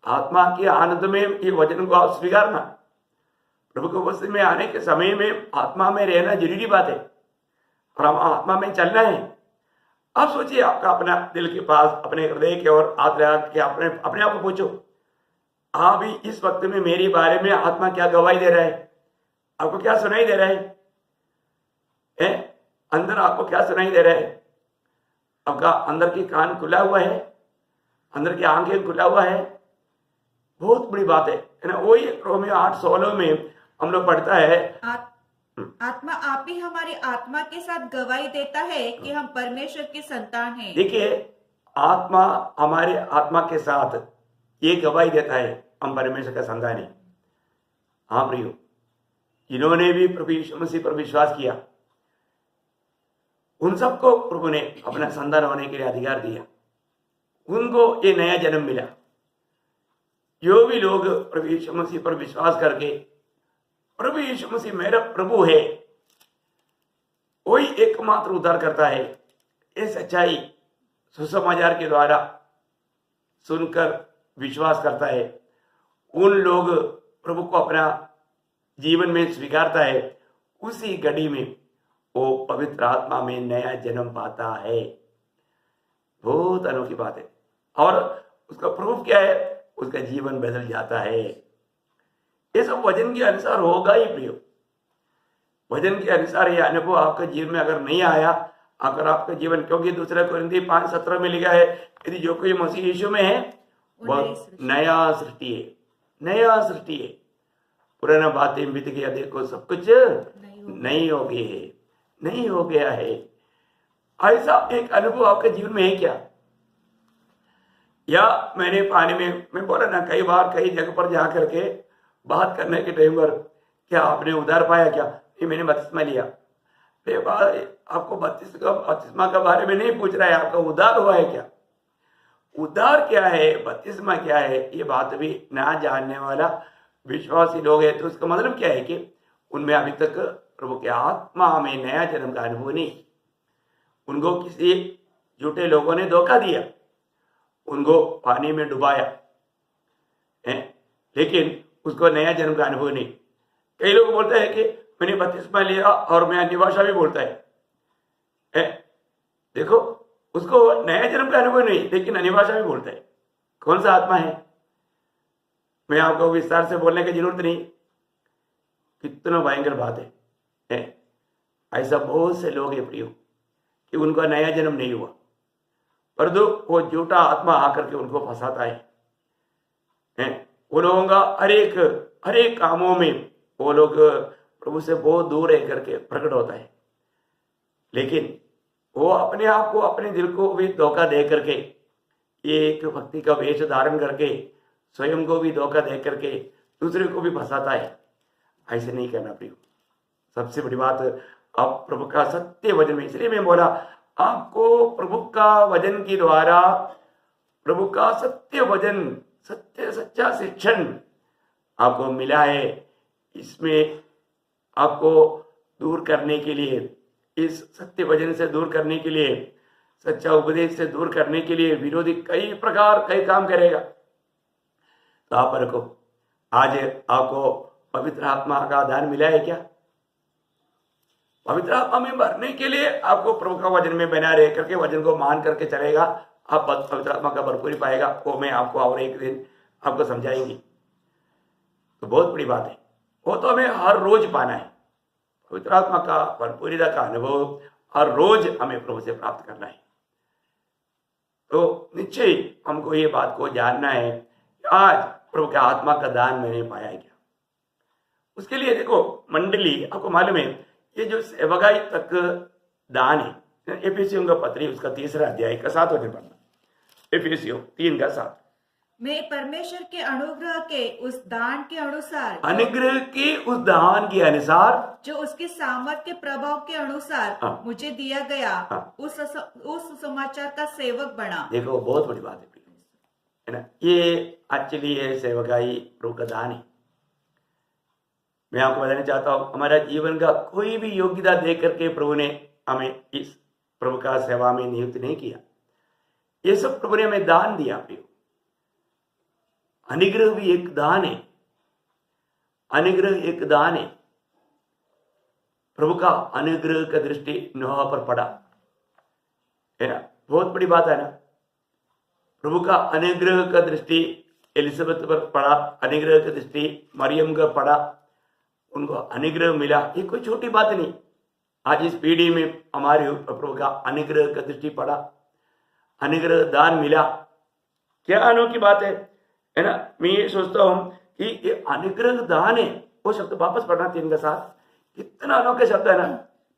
आत्मा के आनंद में ये वचन को आप स्वीकारना, प्रभु के उपस्थिति में आने के समय में आत्मा में रहना जरूरी बात है, और हम आत्मा में चलना है। आप सोचिए, आपका अपना दिल के पास, अपने हृदय के और अपने आप को पूछो, आप भी इस वक्त में मेरे बारे में आत्मा क्या गवाही दे रहा है? आपको क्या सुनाई दे रहा है? अंदर आपको क्या सुनाई दे रहा है? आपका अंदर की कान खुला हुआ है, अंदर की आंखें खुला हुआ है? बहुत बड़ी बात है ना। वही रोमियो 8:16 में हम लोग पढ़ता है, आत्मा आप ही हमारी आत्मा के साथ गवाही देता है कि हम परमेश्वर के संतान हैं। देखिए, आत्मा हमारे आत्मा के साथ ये गवाही देता है हम परमेश्वर का संतान है। हाँ प्रियो, जिन्होंने भी प्रभु यीशु मसीह पर विश्वास किया उन सबको प्रभु ने अपना संतान होने के लिए अधिकार दिया, उनको ये नया जन्म मिला। जो भी लोग प्रभु यीशु मसीह पर विश्वास करके प्रभु यीशु मसीह मेरा प्रभु है, वही एकमात्र उद्धार करता है, ये सच्चाई सुसमाचार के द्वारा सुनकर विश्वास करता है, उन लोग प्रभु को अपना जीवन में स्वीकारता है, उसी घड़ी में वो पवित्र आत्मा में नया जन्म पाता है। बहुत अनोखी बात है। और उसका प्रूफ क्या है? उसका जीवन बदल जाता है। ये सब वचन के अनुसार होगा ही प्रियो। वचन के अनुसार ये अनुभव आपके जीवन में अगर नहीं आया, अगर आपका जीवन, क्योंकि दूसरा कोरिन्थी 5:17 में लिखा है, यदि जो कोई मसीह यीशु में है वह नया सृष्टि है, नया सृष्टि है, पुराना बातें बीत गया, देखो सब कुछ नहीं हो गया है, नहीं हो गया है। ऐसा एक अनुभव आपके जीवन में है क्या? या मैंने पानी में, मैं बोला ना कई बार कई जगह पर जा करके बात करने के टाइम पर, क्या आपने उद्धार पाया क्या? ये मैंने बपतिस्मा लिया। आपको बपतिस्मा के बारे में नहीं पूछ रहा है, आपका उद्धार हुआ है क्या? उद्धार क्या है, बपतिस्मा क्या है, ये बात भी ना जानने वाला विश्वासी लोग है, तो उसका मतलब क्या है कि उनमें अभी तक प्रभु के आत्मा में नया जन्म का अनुभव नहीं। उनको किसी झूठे लोगों ने धोखा दिया, उनको पानी में डुबाया है, लेकिन उसको नया जन्म का अनुभव नहीं। कई लोग बोलते हैं कि मैंने बपतिस्मा लिया और मैं अन्य भाषा भी बोलता है। देखो, उसको नया जन्म का अनुभव नहीं, लेकिन अन्य भाषा भी बोलता है। कौन सा आत्मा है? मैं आपको विस्तार से बोलने की जरूरत नहीं, कितना भयंकर बात है। ऐसा बहुत से लोग हैं प्रियो कि उनका नया जन्म नहीं हुआ, परंतु वो झूठा आत्मा आकर के उनको फंसाता है। वो लोगों का हर एक कामों में वो लोग प्रभु से बहुत दूर रह करके प्रकट होता है, लेकिन वो अपने आप को, अपने दिल को भी धोखा दे करके, एक भक्ति का वेश धारण करके स्वयं को भी धोखा दे करके दूसरे को भी फंसाता है। ऐसे नहीं करना प्रियो। सबसे बड़ी बात, आप प्रभु का सत्य वचन में, इसलिए मैं बोला आपको प्रभु का वचन के द्वारा, प्रभु का सत्य वचन, सत्य सच्चा शिक्षण आपको मिला है। इसमें आपको दूर करने के लिए, इस सत्य वचन से दूर करने के लिए, सच्चा उपदेश से दूर करने के लिए विरोधी कई काम करेगा। तो आप रखो, आज आपको पवित्र आत्मा का दान मिला है क्या? पवित्र आत्मा में भरने के लिए आपको प्रभु का वचन में बना रह करके, वचन को मान करके चलेगा, आप पवित्र आत्मा का भरपूरी पाएगा। वो मैं आपको और एक दिन आपको समझाएंगी। तो बहुत बड़ी बात है, वो तो हमें हर रोज पाना है। पवित्र आत्मा का भरपूरीता का अनुभव हर रोज हमें प्रभु से प्राप्त करना है। तो निश्चय हमको ये बात को जानना है, आज प्रभु के आत्मा का दान मैंने पाया है क्या? उसके लिए देखो मंडली, आपको मालूम है ये जो सेवकाई तक दान है, एफिसियों का पत्री उसका 3 अध्याय का 7 वचन पढ़ना। एफिसियों 3:7। मैं परमेश्वर के अनुग्रह के उस दान के अनुसार, अनुग्रह के उस दान के अनुसार, जो उसके सामर्थ के प्रभाव के अनुसार मुझे दिया गया, उस समाचार का सेवक बना। देखो बहुत बड़ी बात है ना, ये एक्चुअली ये सेवकाई प्रभु का दान है। मैं आपको बताना चाहता हूं, हमारा जीवन का कोई भी योग्यता दे करके प्रभु ने हमें इस प्रभु का सेवा में नियुक्त नहीं किया। ये सब प्रभु ने हमें दान दिया प्रियो। अनुग्रह भी एक दान है, अनुग्रह एक दान है। प्रभु का अनुग्रह का दृष्टि नोहा पर पड़ा है ना, बहुत बड़ी बात है ना। प्रभु का अनुग्रह का दृष्टि एलिजाबेथ पर पड़ा, अनुग्रह का दृष्टि मरियम का पड़ा, उनको अनुग्रह मिला। ये कोई छोटी बात नहीं। आज इस पीढ़ी में हमारे ऊपर प्रभु का अनुग्रह का दृष्टि पड़ा, अनुग्रह दान मिला। क्या अनोखी बात है ना। मैं ये सोचता हूं कि ये अनुग्रह दान है। वो शब्द वापस पढ़ना 3:7, कितना अनोखे शब्द है ना।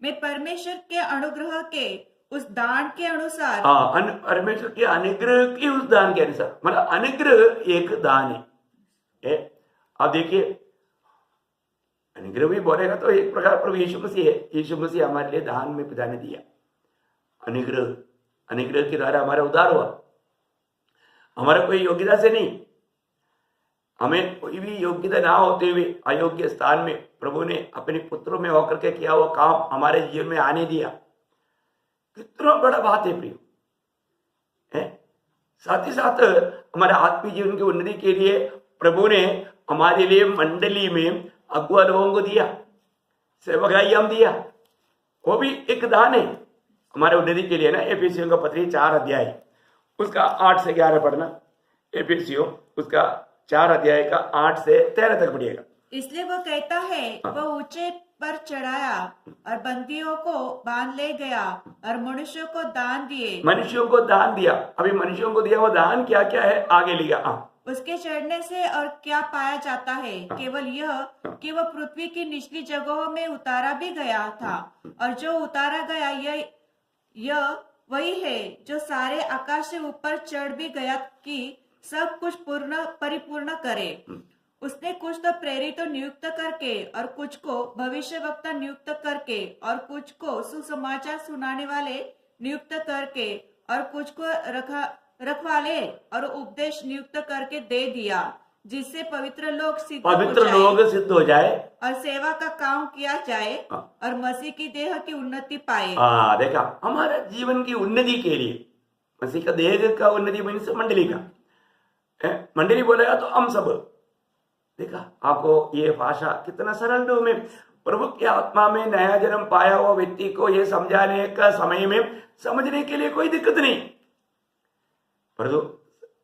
मैं परमेश्वर के अनुग्रह के उस दान के अनुसार, परमेश्वर के अनुग्रह के उस दान के अनुसार, मतलब अनुग्रह एक दान है। अब देखिए, अनुग्रह भी बोलेगा तो एक प्रकार प्रभु यीशु मसीह है। यीशु मसीह हमारे लिए दान में पिता ने दिया अनुग्रह के द्वारा हमारा उद्धार हुआ। हमारा कोई योग्यता से नहीं, हमें कोई भी योग्यता ना होते हुए अयोग्य स्थान में प्रभु ने अपने पुत्रों में होकर के किया हुआ काम हमारे जीवन में आने दिया। कितना बड़ा बात है प्रियो है। साथ ही साथ हमारे आत्मीय जीवन की उन्नति के लिए प्रभु ने हमारे लिए मंडली में अगुआ लोगों को दिया, सेवकाई हम दिया। वो भी एक दान है हमारे उन्नति के लिए ना। एफिसियों का पत्री 4 अध्याय उसका 8 से 11 पढ़ना। एफिसियों उसका 4 अध्याय का 8 से 13 तक पढ़िएगा। इसलिए वो कहता है, वह ऊंचे पर चढ़ाया और बंदियों को बांध ले गया और मनुष्यों को दान दिए। मनुष्यों को दान दिया। अभी मनुष्यों को दिया वो दान क्या क्या है आगे लिखा। उसके चढ़ने से और क्या पाया जाता है, केवल यह कि वह पृथ्वी की निचली जगहों में उतारा भी गया था, और जो उतारा गया यह वही है जो सारे आकाश से ऊपर चढ़ भी गया कि सब कुछ परिपूर्ण करे। उसने कुछ तो प्रेरित नियुक्त करके, और कुछ को भविष्यवक्ता नियुक्त करके, और कुछ को सुसमाचार सुनाने वाले नियुक्त करके, और कुछ को रखवाले और उपदेश नियुक्त करके दे दिया, जिससे पवित्र लोग सिद्ध हो पवित्र जाए लोग सिद्ध हो जाए। और सेवा का काम किया जाए हाँ। और मसीह की देह की उन्नति पाए। देखा, हमारे जीवन की उन्नति के लिए, मसीह का देह का उन्नति मीन्स मंडली का, मंडली बोलेगा तो हम सब। देखा आपको ये भाषा कितना सरल रूप में, प्रभु की आत्मा में नया जन्म पाया हुआ व्यक्ति को ये समझाने का समय में समझने के लिए कोई दिक्कत नहीं, परंतु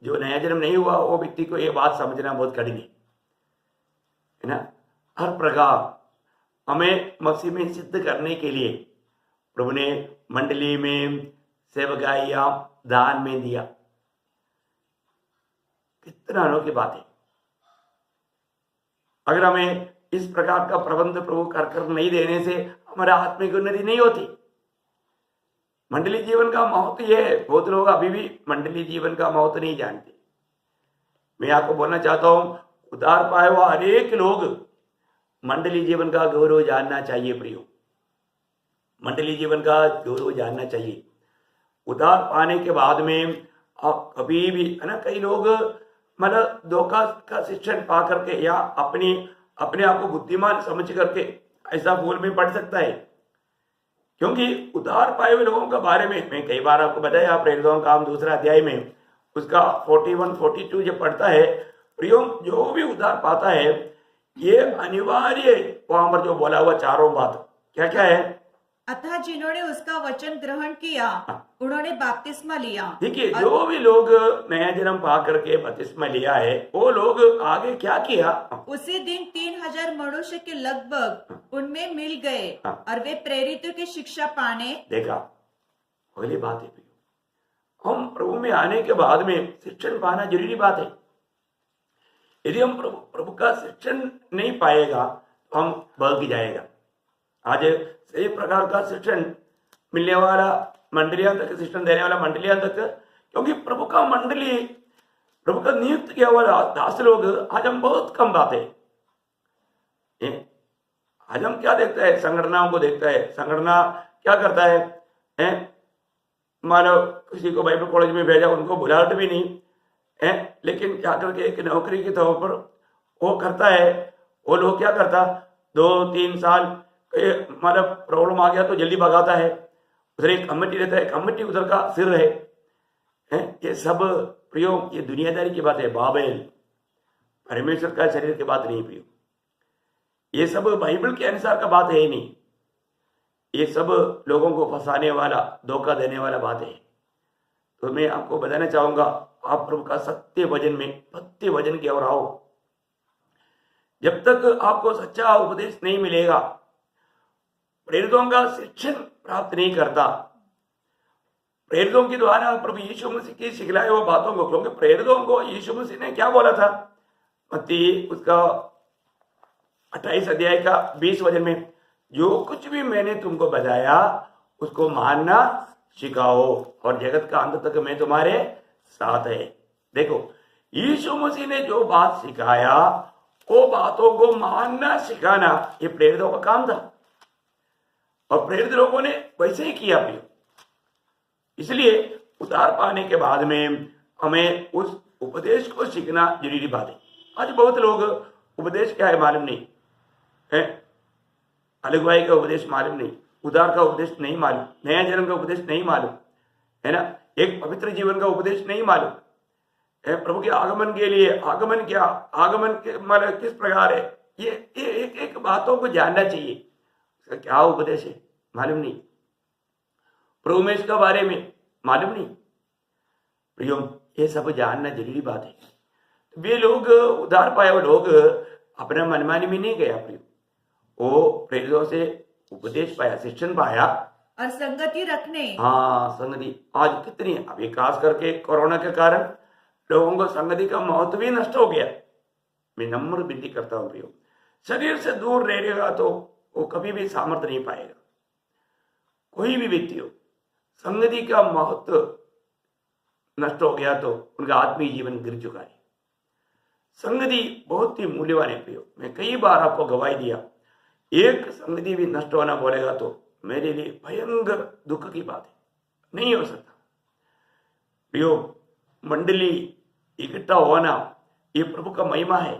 जो नया जन्म नहीं हुआ वो व्यक्ति को ये बात समझना बहुत कठिन है ना। हर प्रकार हमें मसीह में सिद्ध करने के लिए प्रभु ने मंडली में सेवकाइयां दान में दिया। कितना अनोखी बात है। अगर हमें इस प्रकार का प्रबंध प्रभु कर नहीं देने से हमारा आत्मिक उन्नति नहीं होती। मंडली जीवन का महत्व यह है, बहुत लोग अभी भी मंडली जीवन का महत्व नहीं जानते। मैं आपको बोलना चाहता हूं, उद्धार पाए हुआ अनेक लोग मंडली जीवन का गौरव जानना चाहिए। प्रियो, मंडली जीवन का गौरव जानना चाहिए। उद्धार पाने के बाद में आप कभी भी, है ना, कई लोग मतलब धोखा का शिक्षण पा करके या अपने आप को बुद्धिमान समझ करके ऐसा भूल में पड़ सकता है। क्योंकि उद्धार पाए हुए लोगों के बारे में मैं कई बार आपको बताया, प्रेरितों का काम 2 अध्याय में उसका 41-42 जब पढ़ता है, प्रियो जो भी उद्धार पाता है ये अनिवार्य, वहां पर जो बोला हुआ चारों बात क्या क्या है। अतः जिन्होंने उसका वचन ग्रहण किया उन्होंने बपतिस्मा लिया। देखिए, जो भी लोग नया जन्म पा करके बपतिस्मा लिया है वो लोग आगे क्या किया, उसी दिन 3000 मनुष्य के लगभग उनमें मिल गए और वे प्रेरितों की शिक्षा पाने। देखा, अगली बात है, हम प्रभु में आने के बाद में शिक्षण पाना जरूरी बात है। यदि हम प्रभु का शिक्षण नहीं पाएगा तो हम बहक जाएगा। आज सही प्रकार का शिक्षण मिलने वाला मंडलियां तक, शिक्षण देने वाला मंडलियां तक, क्योंकि प्रभु का मंडली, प्रभु का नियुक्त किया हुआ दास लोग आज हम बहुत कम बात है। आज हम क्या देखता है, संगठनाओं को देखता है। संगठना क्या करता है, मानो किसी को बाइबल कॉलेज में भेजा, उनको बुलावट भी नहीं है, लेकिन क्या करके एक नौकरी के तौर पर वो करता है। वो लोग क्या करता, 2-3 साल मतलब प्रॉब्लम आ गया तो जल्दी भगाता है। उधर एक कमेटी रहता है, कमेटी उधर का सिर है। ये सब प्रियो ये दुनियादारी की बात है, बाबेल, परमेश्वर का शरीर की बात नहीं प्रियो। ये सब बाइबल के अनुसार का बात है ही नहीं। ये सब लोगों को फंसाने वाला, धोखा देने वाला बात है। तो मैं आपको बताना चाहूंगा, आप प्रभु का सत्य वचन में सत्य वचन की ओर आओ। जब तक आपको सच्चा उपदेश नहीं मिलेगा, प्रेरितों का शिक्षण प्राप्त नहीं करता, प्रेरितों के द्वारा प्रभु यीशु मसीह की सिखलाई हुई बातों को, क्योंकि प्रेरितों को यीशु मसीह ने क्या बोला था, मत्ती उसका 28 अध्याय का 20 वचन में, जो कुछ भी मैंने तुमको बताया उसको मानना सिखाओ और जगत का अंत तक मैं तुम्हारे साथ है। देखो, यीशु मसीह ने जो बात सिखाया वो बातों को मानना सिखाना ये प्रेरितों का काम था और प्रेरित लोगों ने वैसे ही किया भी। इसलिए उद्धार पाने के बाद में हमें उस उपदेश को सीखना जरूरी बात है। आज बहुत लोग उपदेश क्या है मालूम नहीं है, अलगवाई का उपदेश मालूम नहीं, उद्धार का उपदेश नहीं मालूम, नया जन्म का उपदेश नहीं मालूम, है ना, एक पवित्र जीवन का उपदेश नहीं मालूम है, प्रभु के आगमन के लिए आगमन क्या, आगमन के मतलब किस प्रकार है, ये एक एक बातों को जानना चाहिए। इसका क्या उपदेश है मालूम नहीं, प्रभु में इसका बारे में मालूम नहीं। प्रियो, ये सब जानना जरूरी बात है। तो वे लोग उद्धार पाए हुए लोग अपना मनमानी में नहीं गया प्रियो, वो प्रेरितों से उपदेश पाया, शिक्षण पाया और संगति रखने। हाँ, संगति आज कितनी है। अभी खास करके कोरोना के कारण लोगों को संगति का महत्व भी नष्ट हो गया। मैं नम्र विनती करता हूँ प्रियो, शरीर से दूर रहेगा तो वो कभी भी सामर्थ्य नहीं पाएगा। कोई भी व्यक्ति हो, संगति का महत्व नष्ट हो गया तो उनका आत्मीय जीवन गिर चुका है। संगति बहुत ही मूल्यवान है प्रियो। मैं कई बार आपको गवाही दिया, एक संगति भी नष्ट होना बोलेगा तो मेरे लिए भयंकर दुख की बात है, नहीं हो सकता प्रियो। मंडली इकट्ठा होना ये प्रभु का महिमा है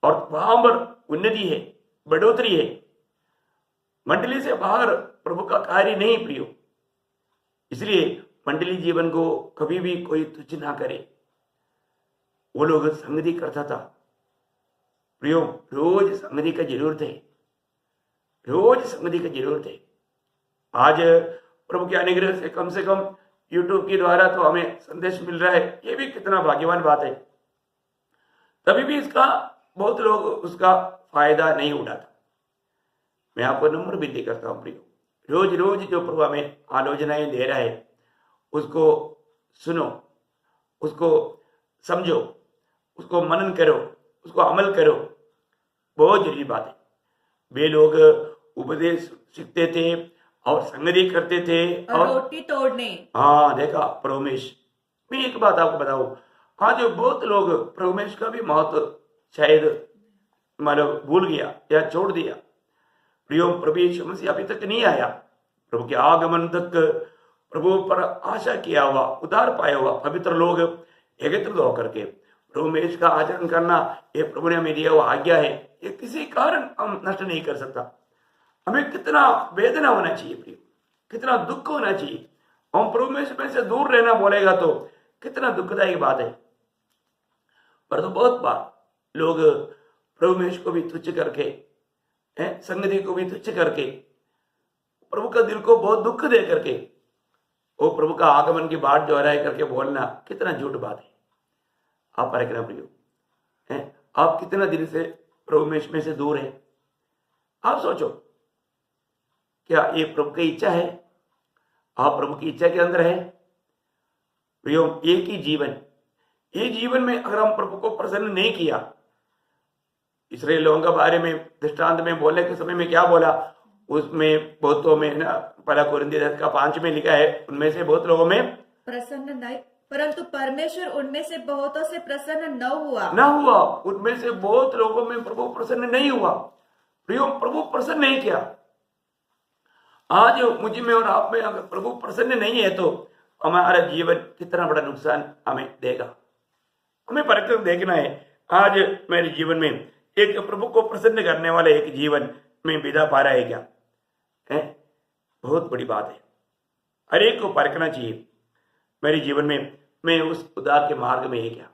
और वहां पर उन्नति है, बढ़ोतरी है। मंडली से बाहर प्रभु का कार्य नहीं प्रियो। इसलिए मंडली जीवन को कभी भी कोई तुच्छ ना करे। वो लोग संगति करता था प्रियो, रोज संगति का जरूरत है, रोज संगति का जरूरत है। आज प्रभु के अनुग्रह से कम यूट्यूब के द्वारा तो हमें संदेश मिल रहा है, ये भी कितना भाग्यवान बात है। तभी भी इसका बहुत लोग उसका फायदा नहीं उठाता। मैं आपको नम्र विनती करता हूं प्रियो, रोज रोज जो प्रभु हमें आलोचनाएं दे रहा है उसको सुनो, उसको समझो, उसको मनन करो, उसको अमल करो। बहुत जरूरी बात है। वे लोग उपदेश सीखते थे और संगति करते थे और रोटी तोड़ने। हाँ देखा प्रभुमेश। मैं एक बात आपको बताऊं, आज बहुत लोग प्रभुमेश का भी महत्व शायद मतलब भूल गया या छोड़ दिया। प्रियो, प्रभु यीशु मसीह अभी तक नहीं आया। प्रभु के आगमन तक प्रभु पर आशा किया हुआ, उद्धार पाया हुआ पवित्र लोग एकत्रित होकर के प्रभुमेश का आचरण करना, ये प्रभु ने हमें दिया हुआ आज्ञा है। ये किसी कारण हम नष्ट नहीं कर सकता। हमें कितना वेदना होना चाहिए प्रियो, कितना दुख होना चाहिए। हम प्रभुमेश में से दूर रहना बोलेगा तो कितना दुखदायी बात है। पर तो बहुत बार लोग प्रभुमेश को भी तुच्छ करके, संगति को भी तुच्छ करके, प्रभु का दिल को बहुत दुख दे करके वो प्रभु का आगमन की बाट दोहराए करके बोलना कितना झूठ बात है। आप परखना प्रियो, आप कितना दिन से प्रभुमेश में से दूर है। आप सोचो, क्या ये प्रभु की इच्छा है? आप प्रभु की इच्छा के अंदर है प्रियो। एक ही जीवन, ये जीवन में अगर हम प्रभु को प्रसन्न नहीं किया, इसराइल लोगों के बारे में दृष्टांत में बोलने के समय में क्या बोला, उसमें बहुतों में ना, पहला कोरिन्थी 10:5 में लिखा है, उनमें से बहुत लोगों में प्रसन्न नहीं, परंतु परमेश्वर उनमें से बहुतों से प्रसन्न न हुआ। उनमें से बहुत लोगों में प्रभु प्रसन्न नहीं हुआ प्रियो। प्रभु प्रसन्न नहीं किया। आज मुझ में और आप में अगर प्रभु प्रसन्न नहीं है तो हमारा जीवन कितना बड़ा नुकसान हमें देगा। हमें परख देखना है, आज मेरे जीवन में एक प्रभु को प्रसन्न करने वाला एक जीवन में बिता पा रहा है क्या? बहुत बड़ी बात है। हर एक को परखना चाहिए मेरे जीवन में मैं उस उद्धार के मार्ग में है क्या,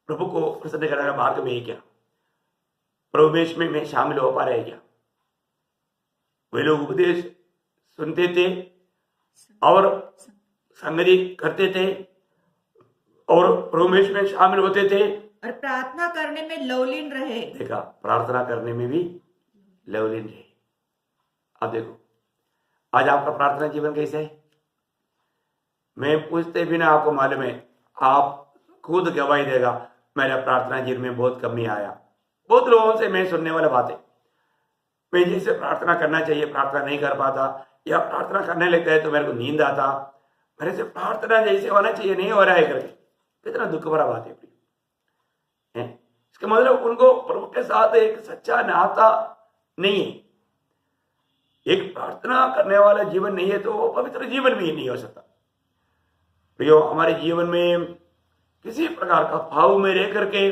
प्रभु को प्रसन्न करने का मार्ग में है क्या, प्रभुमेश में मैं शामिल हो पा रहा है क्या। वे लोग उपदेश सुनते थे और संगति करते थे और प्रभुमेश में शामिल होते थे और प्रार्थना करने में लवलीन रहे। देखा, प्रार्थना करने में भी लवलीन रहे। अब देखो, आज आपका प्रार्थना जीवन कैसे है? मैं पूछते भी ना, आपको मालूम है, आप खुद गवाही देगा, मेरा प्रार्थना जीवन में बहुत कमी आया। बहुत लोगों से मैं सुनने वाला बात है, मैं जैसे प्रार्थना करना चाहिए प्रार्थना नहीं कर पाता, या प्रार्थना करने लगता है तो मेरे को नींद आता, मेरे से प्रार्थना जैसे होना चाहिए नहीं हो रहा है करके। कितना दुख भरा बात है। इसका मतलब उनको प्रभु के साथ एक सच्चा नाता नहीं है। एक प्रार्थना करने वाला जीवन नहीं है तो वो पवित्र जीवन भी नहीं हो सकता प्रियो। हमारे जीवन में किसी प्रकार का भाव में रह करके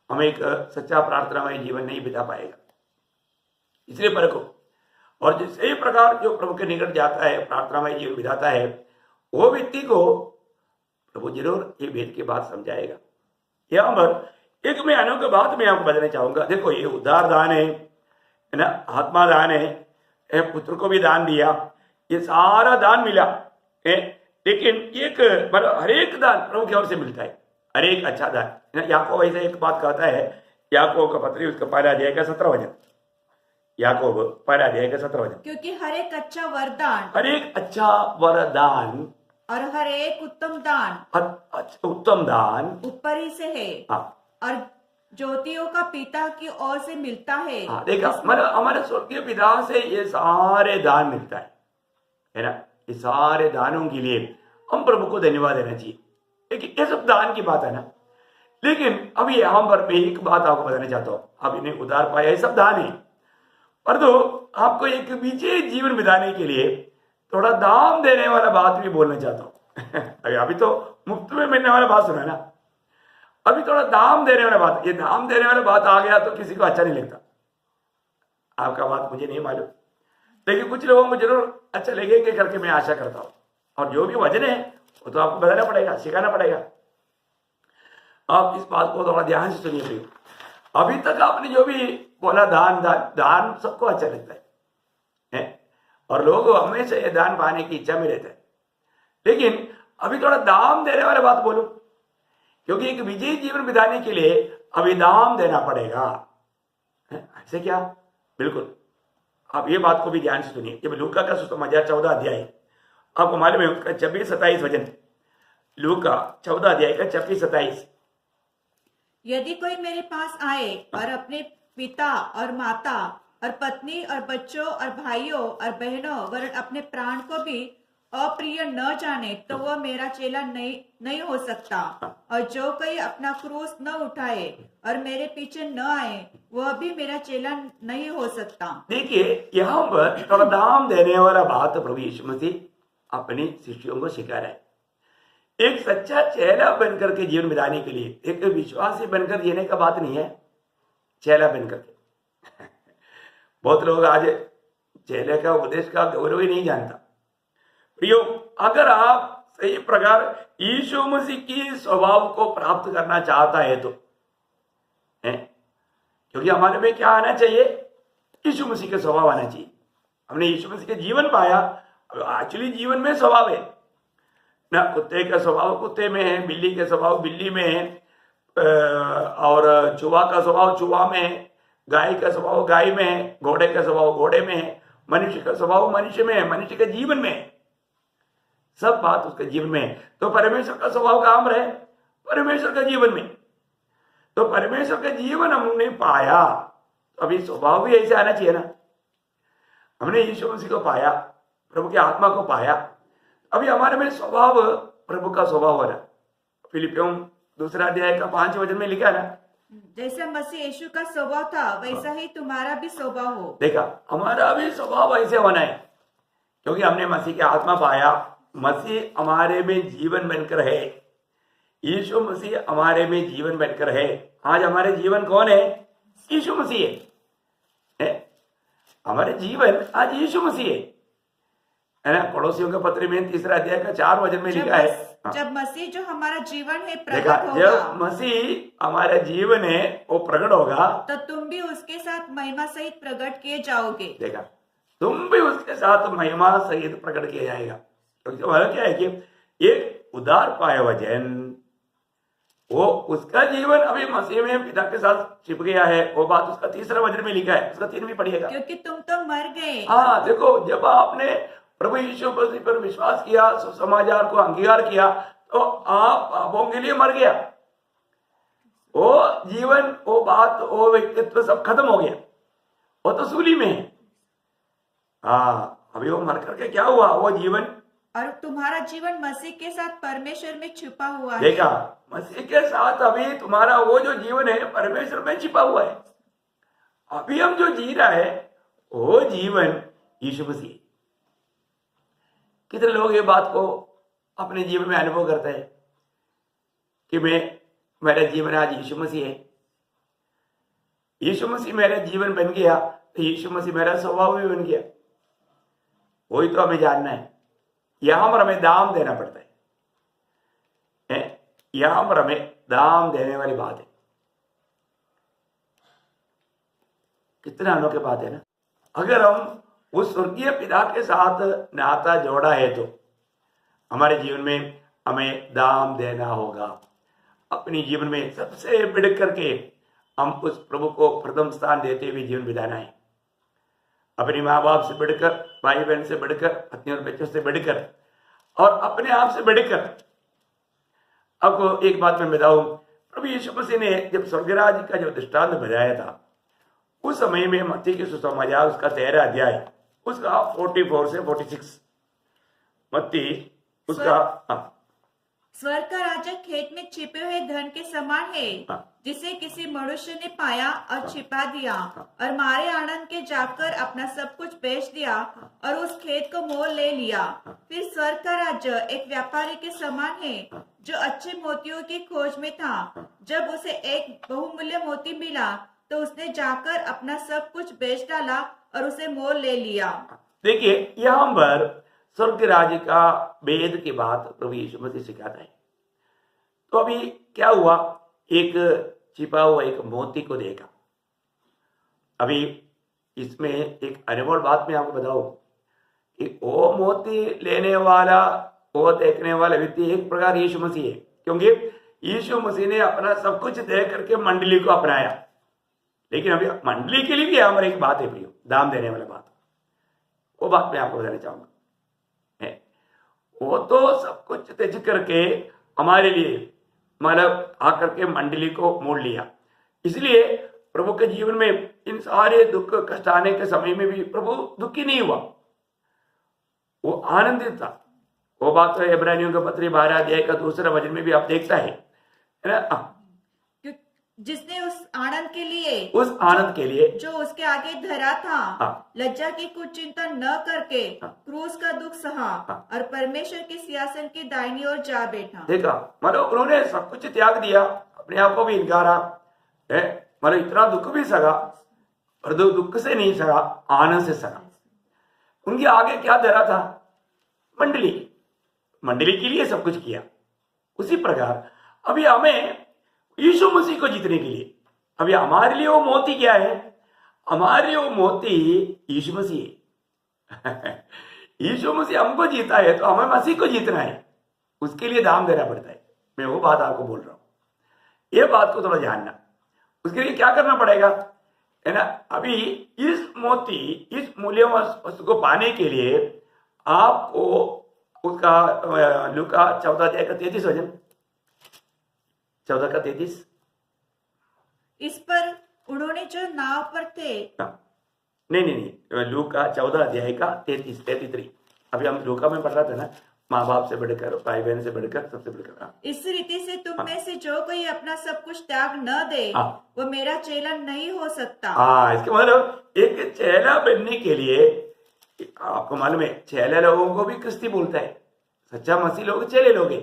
हम एक सच्चा प्रार्थनामय जीवन नहीं बिता पाएगा। इसलिए परखो, और जिस प्रकार जो प्रभु के निकट जाता है, प्रार्थनामय जीवन बिताता है, वो व्यक्ति को प्रभु जरूर ये भेद की बात समझाएगा। यहाँ पर एक मैं अनोखी बात मैं आपको बताना चाहूंगा। देखो, ये उद्धार दान है ना, आत्मा दान है, पुत्र को भी दान दिया, ये सारा दान मिला है। लेकिन एक हर एक दान प्रभु की ओर से मिलता है, हर एक अच्छा दान। याकूब ऐसे एक बात कहता है, याकूब का पत्री उसका 1 अध्याय का 17 वचन, याकूब 1 अध्याय का 17 वचन, क्योंकि हर एक अच्छा वरदान, हर एक अच्छा वरदान और हर एक उत्तम दान, उत्तम दान ऊपर ही से है, हाँ, और ज्योतियों का पिता की ओर से मिलता है। हाँ, देखा, मतलब हमारे स्वर्गीय पिता से ये सारे दान मिलता है ना। ये सारे दानों के लिए हम प्रभु को धन्यवाद देना चाहिए। लेकिन ये सब दान की बात है ना। लेकिन अभी यहाँ पर मैं एक बात आपको बताना चाहता हूँ। अब इन्हें उद्धार पाया, ये सब दान है, पर तो आपको एक विजय जीवन बिताने के लिए थोड़ा दाम देने वाला बात भी बोलना चाहता हूँ। अभी तो मुफ्त में मिलने वाला बात सुना ना, अभी थोड़ा दाम देने वाला बात, ये दाम देने वाला बात आ गया तो किसी को अच्छा नहीं लगता। आपका बात मुझे नहीं मालूम, लेकिन कुछ लोगों को जरूर अच्छा लगेंगे करके मैं आशा करता हूं। और जो भी वजन है वो तो आपको बताना पड़ेगा, सिखाना पड़ेगा। आप इस बात को थोड़ा ध्यान से सुनिए भाई। अभी तक आपने जो भी बोला दान दान दान सबको अच्छा लगता है और लोग हमेशा ये दान पाने की इच्छा में रहते हैं, लेकिन अभी थोड़ा दाम देने वाले बात बोलो, क्योंकि एक विजयी जीवन बिताने के लिए अभी दाम देना पड़ेगा। ऐसे क्या? बिल्कुल, आप ये बात को भी ध्यान से सुनिए। जब लूका का सुसमाचार 14 अध्याय, आपको मालूम है उसका 26-27 वचन, लूका 14 अध्याय का 26-27। यदि कोई मेरे पास आए और अपने पिता और माता और पत्नी और बच्चों और भाइयों और बहनों वरन अपने प्राण को भी अप्रिय न जाने तो वह मेरा चेला नहीं हो सकता। और जो कोई अपना क्रूस न उठाए और मेरे पीछे न आए वह भी मेरा चेला नहीं हो सकता। देखिए यहाँ पर थोड़ा दाम देने वाला बात प्रभु यीशु मसीह अपने शिष्यों को सिखा रहा है। एक सच्चा चेला बनकर के जीवन बिताने के लिए, एक विश्वासी बनकर जीने का बात नहीं है, चेला बनकर के। बहुत लोग आज चेले का उपदेश का गौरव ही नहीं जानता। प्रियो, अगर आप सही प्रकार यीशु मसीह की स्वभाव को प्राप्त करना चाहता है तो क्योंकि हमारे में क्या आना चाहिए? यीशु मसीह का स्वभाव आना चाहिए। हमने यीशु मसीह का जीवन पाया, एक्चुअली जीवन में स्वभाव है ना। कुत्ते का स्वभाव कुत्ते में है, बिल्ली का स्वभाव बिल्ली में है, और चूहा का स्वभाव चूहा में है, गाय का स्वभाव गाय में है, घोड़े का स्वभाव घोड़े में है, मनुष्य का स्वभाव मनुष्य में है, मनुष्य के जीवन में है। सब बात उसके जीवन में है। तो परमेश्वर का स्वभाव काम रहे परमेश्वर के जीवन में, तो परमेश्वर का जीवन हमने पाया, अभी स्वभाव भी ऐसे आना चाहिए ना। हमने यीशु मसीह को पाया, प्रभु की आत्मा को पाया, अभी हमारे में स्वभाव प्रभु का स्वभाव हो रहा। फिलिपियों 2 अध्याय का 5 वचन में लिखा है ना, जैसा मसीह यीशु का स्वभाव था वैसा ही तुम्हारा भी स्वभाव हो। देखा, हमारा भी स्वभाव ऐसे होना है, क्योंकि हमने मसीह की आत्मा पाया, मसीह हमारे में जीवन बनकर है, यीशु मसीह हमारे में जीवन बनकर है। आज हमारे जीवन कौन है? यीशु मसीह है। हमारे जीवन आज यीशु मसीह है ना। पड़ोसियों के पत्र में 3 अध्याय का 4 वचन में लिखा है, जब मसीह जो हमारा जीवन है देखा, प्रकट होगा, जब मसीह हमारा जीवन है वो प्रकट होगा तो तुम भी उसके साथ महिमा सहित प्रकट किए जाओगे। देखा, तुम भी उसके साथ महिमा सहित प्रकट किया जाएगा। तो क्या है कि एक उदार पाया वचन, वो उसका जीवन अभी मसीह में पिता के साथ छिप गया है। वो बात उसका 3 वचन में लिखा है, उसका 3 भी पढ़िएगा। क्योंकि तुम तो मर गए। हाँ, देखो, जब आपने प्रभु यीशु मसीह पर विश्वास किया, सुसमाचार को अंगीकार किया, तो आप पापों के लिए मर गया। वो जीवन, वो बात, वो व्यक्तित्व सब खत्म हो गया, वो तो सूली में है। हाँ, अभी वो मर करके क्या हुआ? वो जीवन, और तुम्हारा जीवन मसीह के साथ परमेश्वर में छिपा हुआ है। देखा, मसीह के साथ अभी तुम्हारा वो जो जीवन है परमेश्वर में छिपा हुआ है। अभी हम जो जी रहा है वो जीवन यीशु मसीह। कितने लोग ये बात को अपने जीवन में अनुभव करते हैं कि मेरा जीवन आज यीशु मसीह है, यीशु मसीह मेरा जीवन बन गया, तो यीशु मसीह मेरा स्वभाव भी बन गया। वही तो हमें जानना है। यहां पर हमें दाम देना पड़ता है। यहां पर हमें दाम देने वाली बात है। कितना अनोखी बात है ना। अगर हम उस स्वर्गीय पिता के साथ नाता जोड़ा है तो हमारे जीवन में हमें दाम देना होगा। अपने जीवन में सबसे बढ़ करके हम उस प्रभु को प्रथम स्थान देते हुए जीवन बिताना है। अपने माँ बाप से बढ़कर, भाई बहन से बढ़कर, पत्नी और बच्चों से बढ़कर, और अपने आप से बढ़कर। आपको एक बात मैं बताऊं, प्रभु यीशु मसीह ने जब स्वर्गराज का जो दृष्टांत बताया था, उस समय में मत्ती के सुसमाचार उसका 13 अध्याय उसका 44 से 46, मत्ती उसका स्वर्ग का राजा खेत में छिपे हुए धन के समान है। जिसे किसी मनुष्य ने पाया और छिपा दिया और मारे आनंद के जाकर अपना सब कुछ बेच दिया और उस खेत को मोल ले लिया। फिर स्वर्ग का राज्य एक व्यापारी के समान है जो अच्छे मोतियों की खोज में था। जब उसे एक बहुमूल्य मोती मिला तो उसने जाकर अपना सब कुछ बेच डाला और उसे मोल ले लिया। देखिए, यहाँ पर स्वर्ग राज्य का भेद की बात प्रभु यीशु मसीह सिखाता है। तो अभी क्या हुआ, एक छिपा हुआ एक मोती को देखा। अभी इसमें एक अनमोल बात मैं आपको बताऊं कि वो मोती लेने वाला, वो देखने वाला व्यक्ति एक प्रकार यीशु मसीह है, क्योंकि यीशु मसीह ने अपना सब कुछ दे करके मंडली को अपनाया। लेकिन अभी मंडली के लिए भी हमारे एक बात है प्रियो, दाम देने वाला बात। वो बात मैं आपको बताना चाहूंगा। वो तो सब कुछ त्यज करके हमारे लिए मतलब आकर के मंडली को मोड़ लिया। इसलिए प्रभु के जीवन में इन सारे दुख कष्ट आने के समय में भी प्रभु दुखी नहीं हुआ, वो आनंदित था। वो बात तो इब्रानियों का पत्री 12 अध्याय का 2 वचन में भी आप देखता है ना, जिसने उस आनंद के लिए जो उसके आगे धरा था, हाँ। लज्जा की कुछ चिंता न करके क्रूस का दुख सहा और परमेश्वर के सिंहासन की दाहिनी ओर जा बैठा। देखा, मतलब उन्होंने सब कुछ त्याग दिया, अपने आप को भी इनकारा है, मतलब इतना दुख भी सगा और दुख से नहीं सगा, आनंद से सगा। उनके आगे क्या धरा था, मंडली के लिए सब कुछ किया। उसी प्रकार अभी हमें यीशु मसीह को जीतने के लिए, अभी हमारे लिए वो मोती क्या है, हमारे लिए वो मोती यीशु मसीह है। यीशु मसीह हमको जीता है तो हमें मसीह को जीतना है, उसके लिए दाम देना पड़ता है। मैं वो बात आपको बोल रहा हूं, ये बात को थोड़ा जानना। उसके लिए क्या करना पड़ेगा है ना। अभी इस मोती, इस मूल्य वस्तु को पाने के लिए आपको उसका लूका 14 अध्याय का 33 वचन, 14 का 33। इस पर उन्होंने जो नाव पर थे, नहीं, लूका 14 अध्याय का 33। अभी हम लूका में पढ़ रहा था ना, माँ बाप से बढ़कर, भाई बहन से बढ़कर, सबसे बढ़कर। इस रीति से तुम में से जो कोई अपना सब कुछ त्याग न दे वो मेरा चेला नहीं हो सकता। इसके मतलब एक चेला बनने के लिए आपको मालूम है, चेले लोगों को भी क्रिस्ती बोलता है। सच्चा मसीह लोग चेले लोग हैं।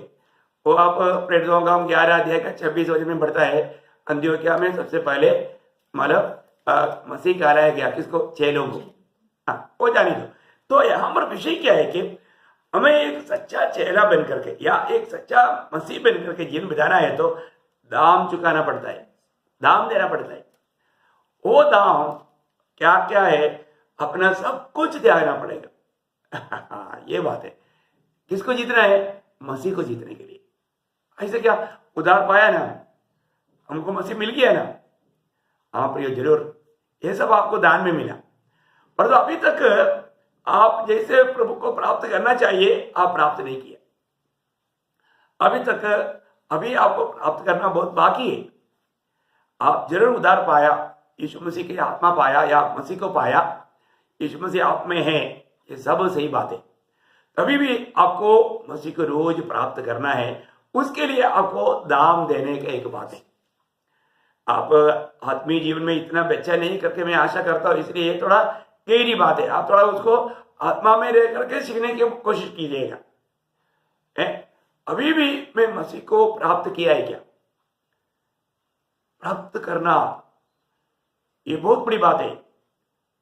वो आप प्रेरितों का 11 अध्याय का 26 वचन में बढ़ता है, अंत्योकिया में सबसे पहले मतलब मसीह कहलाया गया किसको, चेलों को। वो जानी दो। तो यहाँ पर विषय क्या है कि हमें एक सच्चा चेला बन करके या एक सच्चा मसीह बन करके जीवन बिताना है तो दाम चुकाना पड़ता है, दाम देना पड़ता है। वो दाम क्या क्या है, अपना सब कुछ त्यागना पड़ेगा। ये बात है। किसको जीतना है, मसीह को जीतने के लिए। ऐसे क्या उधार पाया ना, हमको मसीह मिल गया ना, हाँ प्रियो जरूर, ये सब आपको दान में मिला। पर तो अभी तक आप जैसे प्रभु को प्राप्त करना चाहिए आप प्राप्त नहीं किया। अभी आपको प्राप्त करना बहुत बाकी है। आप जरूर उधार पाया, यीशु मसीह की आत्मा पाया या मसीह को पाया, यीशु मसीह आप में है, ये सब सही बात है। तभी भी आपको मसीह को रोज प्राप्त करना है, उसके लिए आपको दाम देने का एक बात है। आप आत्मीय जीवन में इतना बच्चा नहीं करके मैं आशा करता हूं, इसलिए ये थोड़ा गहरी बात है। आप थोड़ा उसको आत्मा में रह करके सीखने की कोशिश कीजिएगा। अभी भी मैं मसीह को प्राप्त किया है क्या, प्राप्त करना ये बहुत बड़ी बात है।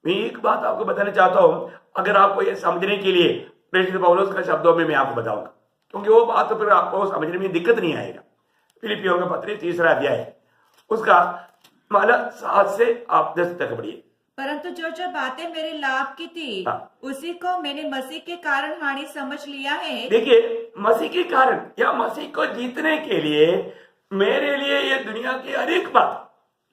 मैं एक बात आपको बताना चाहता हूं, अगर आपको ये समझने के लिए प्रेरित पौलुस का शब्दों में मैं आपको बताऊंगा, क्योंकि वो बात तो फिर आपको समझने में दिक्कत नहीं आएगा। फिलिपियों का पत्र 3 अध्याय उसका मतलब 7 से आप 10 तक पढ़िए। परंतु जो जो बातें मेरे लाभ की थी उसी को मैंने मसीह के कारण हानि समझ लिया है। देखिए, मसीह के कारण या मसीह को जीतने के लिए मेरे लिए ये दुनिया की हर एक बात,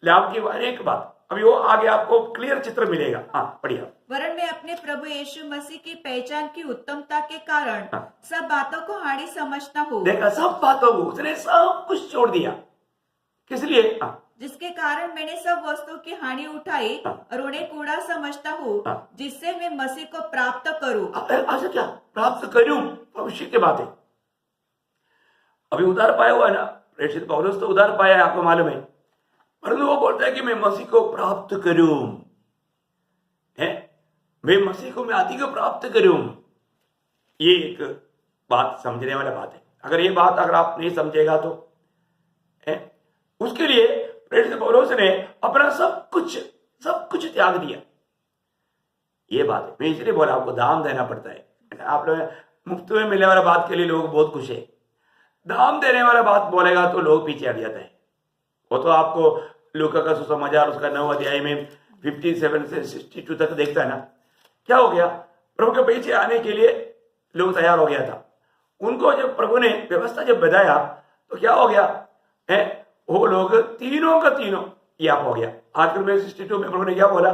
लाभ की हर एक बात, अभी वो आगे आपको क्लियर चित्र मिलेगा। हाँ बढ़िया। वरन मैं अपने प्रभु यीशु मसीह की पहचान की उत्तमता के कारण सब बातों को हानि समझता हूँ। देखा, सब बातों को उसने सब कुछ छोड़ दिया। किस लिए? जिसके कारण मैंने सब वस्तु की हानि उठाई और उन्हें कूड़ा समझता हूँ, जिससे मैं मसीह को प्राप्त करूं। अच्छा, क्या प्राप्त करूं? भविष्य की बात है। अभी उधार पाया हुआ है ना, प्रेषित पौलुस तो उधार पाया है, आपको मालूम है। परंतु वो बोलता है कि मैं मसीह को प्राप्त करूं, है, मैं मसीह को, मैं आदि को प्राप्त करूं। ये एक बात समझने वाला बात है। अगर ये बात अगर आप नहीं समझेगा तो है, उसके लिए प्रेरित पौलुस ने अपना सब कुछ त्याग दिया। ये बात है, मैं इसलिए बोला आपको दाम देना पड़ता है। आप लोग मुफ्त में मिलने वाला बात के लिए लोग बहुत खुश है, दाम देने वाला बात बोलेगा तो लोग पीछे हट जाता है। वो तो आपको लूका का सुसमाचार उसका 9 अध्याय में 57 से 62 तक देखता है ना, क्या हो गया, प्रभु के पीछे आने के लिए लोग तैयार हो गया था। उनको जब प्रभु ने व्यवस्था जब बताया तो क्या हो गया है, वो लोग तीनों का तीनों याप हो गया। आखिर में 62 में प्रभु ने क्या बोला,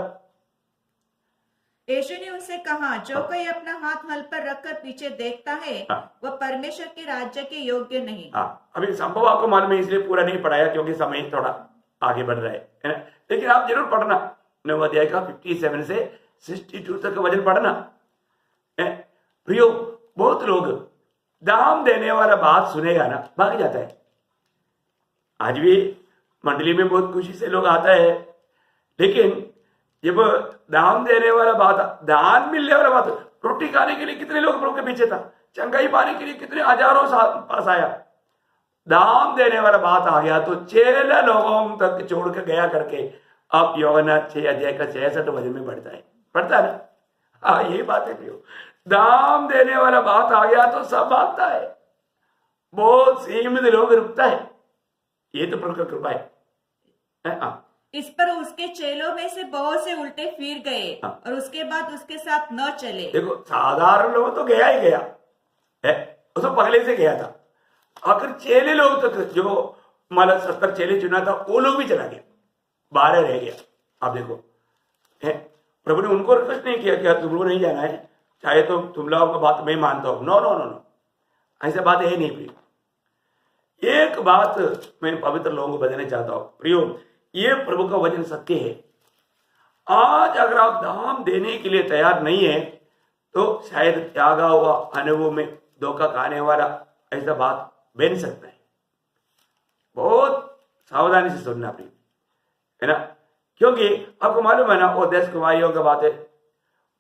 यीशु ने उनसे कहा, जो कोई अपना हाथ हल पर रखकर पीछे देखता है वह परमेश्वर के राज्य के योग्य नहीं। अभी संभव आपको मालूम है, इसलिए पूरा नहीं पढ़ाया क्योंकि समय थोड़ा आगे बढ़ रहा है ना, लेकिन आप जरूर पढ़ना 9 अध्याय का 57 से 62 तक का वचन पढ़ना। प्रियो, बहुत लोग दाम देने वाला बात सुनेगा ना भाग जाता है। आज भी मंडली में बहुत खुशी से लोग आता है, लेकिन जब दान देने वाला बात, दान मिलने वाला बात, रोटी खाने के लिए कितने लोग प्रभु के पीछे था, चंगाई पाने के लिए कितने हजारों पास आया, दान देने वाला बात आ गया तो 6 लोगों तक छोड़ कर गया करके अब यूहन्ना 6 अध्याय का 66 वचन में पढ़ता है ना। हाँ, यही बात है प्रियो, दान देने वाला बात आ गया तो सब भागता है, बहुत सीमित लोग रुकता है। ये तो प्रभु का कृपा है। इस पर उसके चेलों में से बहुत से उल्टे फिर गए और उसके बाद उसके साथ न चले। देखो, साधारण लोग तो गया ही गया है, वो तो पहले से गया था। आखिर चेले लोग तो जो मतलब 70 चेले चुना था वो लोग भी चला गया, 12 रह गया। आप देखो है, प्रभु ने उनको रिक्वेस्ट नहीं किया कि तुम लोग नहीं जाना है, चाहे तो तुम लोगों का बात मैं मानता हूं। नो नो नो नो, ऐसा बात है नहीं प्रियो। एक बात मैं पवित्र लोगों को बताना चाहता हूं प्रियो, ये प्रभु का वचन सत्य है। आज अगर आप दाम देने के लिए तैयार नहीं है तो शायद त्यागा हुआ अनुभव में धोखा खाने वाला ऐसा बात बन सकता है। बहुत सावधानी से सुनना प्रिय, है ना, क्योंकि आपको मालूम है ना वो 10 कुमारियों का बात है।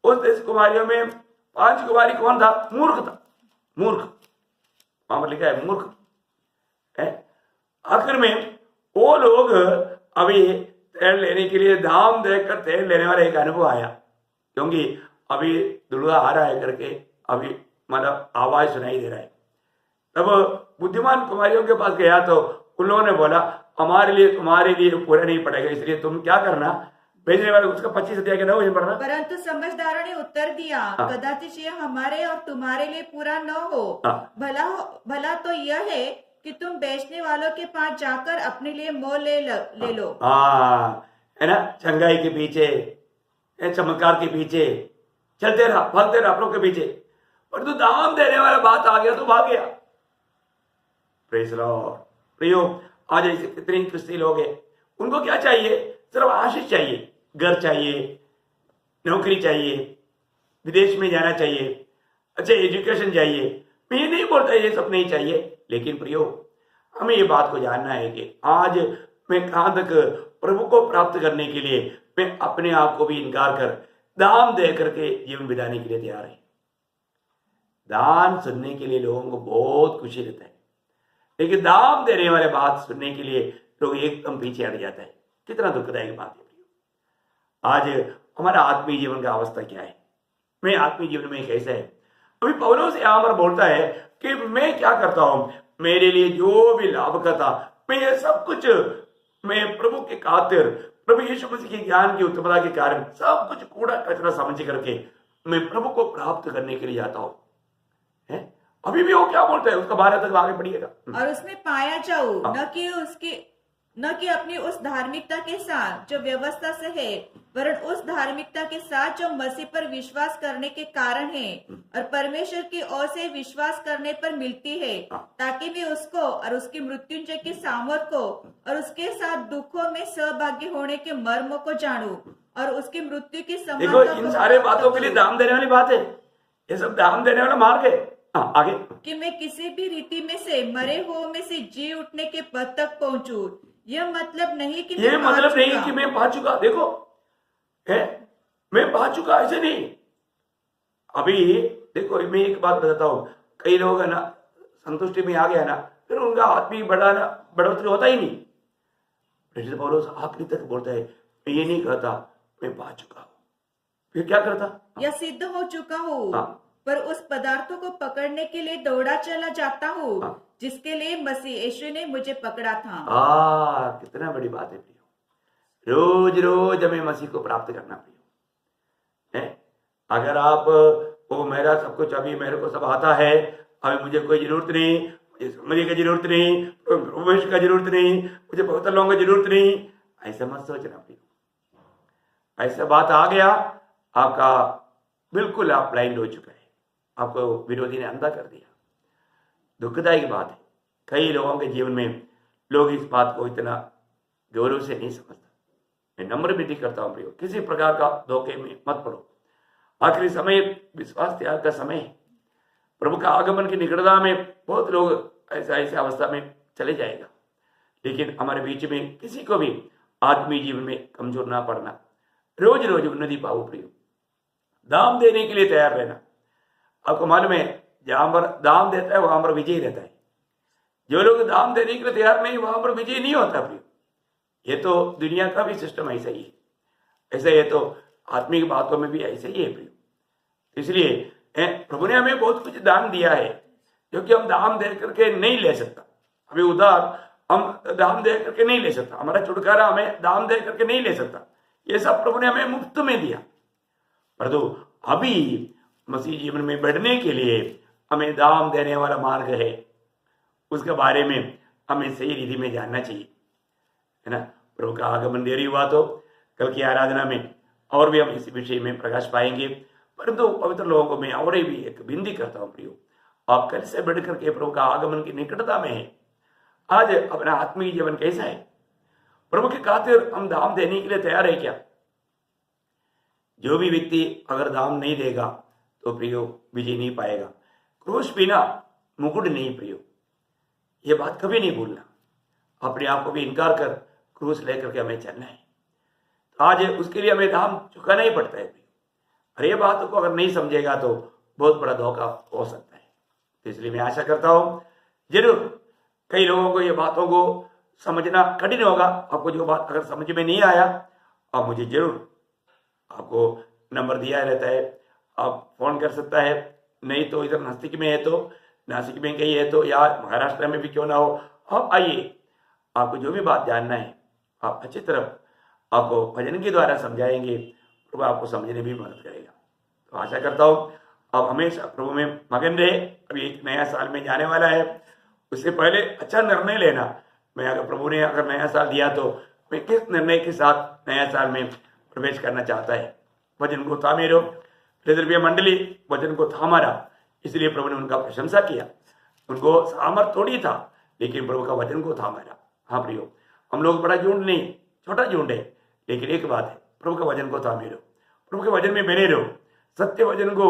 उस 10 कुमारियों में 5 कुमारी कौन था? मूर्ख था, मूर्ख, वहां पर लिखा है मूर्ख है। आखिर में वो लोग अभी तेल लेने के लिए दाम देकर तेल लेने वाला एक अनुभव आया, क्योंकि अभी दुल्हा आ रहा है करके अभी मतलब आवाज सुनाई दे रहा है। तब बुद्धिमान कुमारियों के पास गया तो उन लोगों ने बोला, हमारे लिए तुम्हारे लिए पूरा नहीं पड़ेगा, इसलिए तुम क्या करना, भेजने वाले उसका 25 अध्याय के 9 वचन पढ़ना। परंतु समझदारों ने उत्तर दिया, कदाचित यह हमारे और तुम्हारे लिए पूरा न हो। भला तो यह है कि तुम बेचने वालों के पास जाकर अपने लिए मोल ले लो। है ना, चंगाई के पीछे, चमत्कार के पीछे चलते रहा, भागते रहा प्रभु के पीछे, पर तू दाम देने वाला बात आ गया तो भाग गया। Praise Lord. प्रियो, आज ऐसे कितने क्रिस्ती लोग हैं, उनको क्या चाहिए? सिर्फ आशीष चाहिए, घर चाहिए, नौकरी चाहिए, विदेश में जाना चाहिए, अच्छा एजुकेशन चाहिए। मैं ये नहीं बोलता ये सब नहीं चाहिए, लेकिन प्रियो हमें ये बात को जानना है कि आज मैं कहां तक प्रभु को प्राप्त करने के लिए मैं अपने आप को भी इनकार कर दाम दे करके जीवन बिताने के लिए तैयार है। दान सुनने के लिए लोगों को बहुत खुशी रहता है, लेकिन दाम देने वाले बात सुनने के लिए लोग एकदम पीछे हट जाता है। कितना दुखदायक बात है। आज हमारा आत्मीय जीवन का अवस्था क्या है? मैं आत्मीय जीवन में कैसा है? अभी पौलुस यहाँ पर बोलता है कि मैं क्या करता हूं, मेरे लिए जो भी लाभ का था मैं ये सब कुछ मैं प्रभु के खातिर, प्रभु यीशु मसीह के ज्ञान की उत्तमता के कारण सब कुछ कूड़ा कचरा समझ करके मैं प्रभु को प्राप्त करने के लिए जाता हूं। है अभी भी वो क्या बोलता है, उसका 12 तक आगे पढ़िएगा। और उसमें पाया जाऊं न कि अपनी उस धार्मिकता के साथ जो व्यवस्था से है, वरन उस धार्मिकता के साथ जो मसीह पर विश्वास करने के कारण है और परमेश्वर की ओर से विश्वास करने पर मिलती है, ताकि मैं उसको और उसकी मृत्युंजय की सामर्थ को और उसके साथ दुखों में सहभागी होने के मर्मों को जानूं और उसकी मृत्यु की देखो, इन सारे बातों के लिए दाम देने वाली बात है, ये सब दाम देने वाला मार्ग है। आगे कि मैं किसी भी रीति में से मरे हुओं में से जी उठने के पद तक पहुंचूं, यह मतलब नहीं कि ये मैं पा मतलब नहीं चुका। कि मैं पा चुका। देखो है, मैं पा चुका ऐसे नहीं। अभी देखो मैं एक बात बताता हूँ, कई लोग है ना संतुष्टि में आ गया ना, फिर उनका आत्मिक बढ़ाना बढ़ोतरी होता ही नहीं। प्रेरित पौलुस आखिरी तक बोलता है, मैं ये नहीं कहता मैं पा चुका हूँ। फिर क्या करता? या सिद्ध हो चुका हूँ, हाँ। पर उस पदार्थों को पकड़ने के लिए दौड़ा चला जाता हूँ हाँ। जिसके लिए मसीह यीशु ने मुझे पकड़ा था। कितना बड़ी बात है प्रियो, रोज रोज हमें मसीह को प्राप्त करना प्रियो है। अगर आप वो मेरा सब कुछ अभी मेरे को सब आता है, अभी मुझे कोई जरूरत नहीं, मुझे समझने की जरूरत नहीं, प्रवेश का जरूरत नहीं, मुझे पवित्र लोगों की जरूरत नहीं, ऐसा मत सोचना प्रियो। ऐसा बात आ गया आपका बिल्कुल आप ब्लाइंड हो चुका है, आपको विरोधी ने अंधा कर दिया। दुखदायक बात है, कई लोगों के जीवन में लोग इस बात को इतना गौरव से नहीं समझते। मैं नम्र विनती करता हूं प्रियो, किसी प्रकार का धोखे में मत पड़ो। आखिरी समय विश्वास त्याग का समय है। प्रभु का आगमन की निकटता में बहुत लोग ऐसे अवस्था में चले जाएगा, लेकिन हमारे बीच में किसी को भी आत्मीय जीवन में कमजोर ना पड़ना, रोज रोज उन्नति पाओ प्रियो। दाम देने के लिए तैयार रहना। आपको मालूम है, जहां पर दाम देता है वहां पर विजय रहता है। जो लोग दाम देने के लिए तैयार नहीं, वहां पर विजय नहीं होता प्रियो। ये तो दुनिया का भी सिस्टम ऐसा ही है, ऐसा ये तो आत्मिक बातों में भी ऐसा ही है प्रियो। इसलिए प्रभु ने हमें बहुत कुछ दान दिया है, जो कि हम दाम दे करके नहीं ले सकता। अभी उधार हम दाम दे करके नहीं ले सकता, हमारा छुटकारा हमें दाम दे करके नहीं ले सकता। ये सब प्रभु ने हमें मुफ्त में दिया। परंतु अभी मसीह जीवन में बढ़ने के लिए हमें दाम देने वाला मार्ग है, उसके बारे में हमें सही रीति में जानना चाहिए, है ना। प्रभु का आगमन देरी हुआ तो कल की आराधना में और भी हम इस विषय में प्रकाश पाएंगे। परंतु पवित्र लोगों को मैं और भी एक विनती करता हूँ प्रियो, आप कल से बढ़ करके प्रभु का आगमन की निकटता में है। आज अपना आत्मिक जीवन कैसा है? प्रभु की खातिर हम दाम देने के लिए तैयार है क्या? जो भी व्यक्ति अगर दाम नहीं देगा तो प्रियो विजय नहीं पाएगा। क्रूस बिना मुकुट नहीं प्रियो, ये बात कभी नहीं भूलना। अपने आप को भी इनकार कर क्रूस लेकर के हमें चलना है। तो आज उसके लिए हमें दाम चुकाना ही पड़ता है प्रियो। और ये बात को अगर नहीं समझेगा तो बहुत बड़ा धोखा हो सकता है। तो इसलिए मैं आशा करता हूं, जरूर कई लोगों को ये बातों को समझना कठिन होगा। आपको जो बात अगर समझ में नहीं आया, आप मुझे जरूर, आपको नंबर दिया रहता है, आप फोन कर सकता है। नहीं तो इधर नासिक में है तो नासिक में कहीं है तो, या महाराष्ट्र में भी क्यों ना हो, आप आइए। आपको जो भी बात जानना है आप अच्छी तरफ आपको भजन के द्वारा समझाएंगे, प्रभु आपको समझने में मदद करेगा। तो आशा करता हूँ आप हमेशा प्रभु में मगन रहे। अभी एक नया साल में जाने वाला है, उससे पहले अच्छा निर्णय लेना। मैं अगर प्रभु ने अगर नया साल दिया तो मैं किस निर्णय के साथ नया साल में प्रवेश करना चाहता है। वचन को थामे रहो। फिलदेल्फिया मंडली वचन को थामा रहा, इसलिए प्रभु ने उनका प्रशंसा किया। उनको सामर्थ थोड़ी था, लेकिन प्रभु का वचन को थामा रहा। हाँ प्रियो, हम लोग बड़ा झुंड नहीं, छोटा झुंड है, लेकिन एक बात है, प्रभु के वचन को थामे रहो, प्रभु के वचन में बने रहो। सत्य वचन को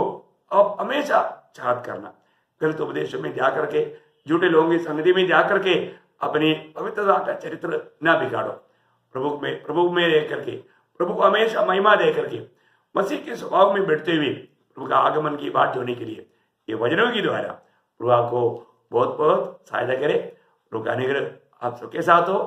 अब हमेशा चाहत करना। गलत उपदेशों में जाकर के, झूठे लोगों की संगति में जाकर के अपनी पवित्रता का चरित्र न बिगाड़ो। प्रभु में रह करके, प्रभु को हमेशा महिमा दे करके, मसीह के स्वभाव में बैठते हुए प्रभु का आगमन की बात जोड़ने के लिए ये वचनों के द्वारा प्रभु आपको बहुत बहुत सहायता करे। प्रभु का अनुग्रह आप सबके साथ हो।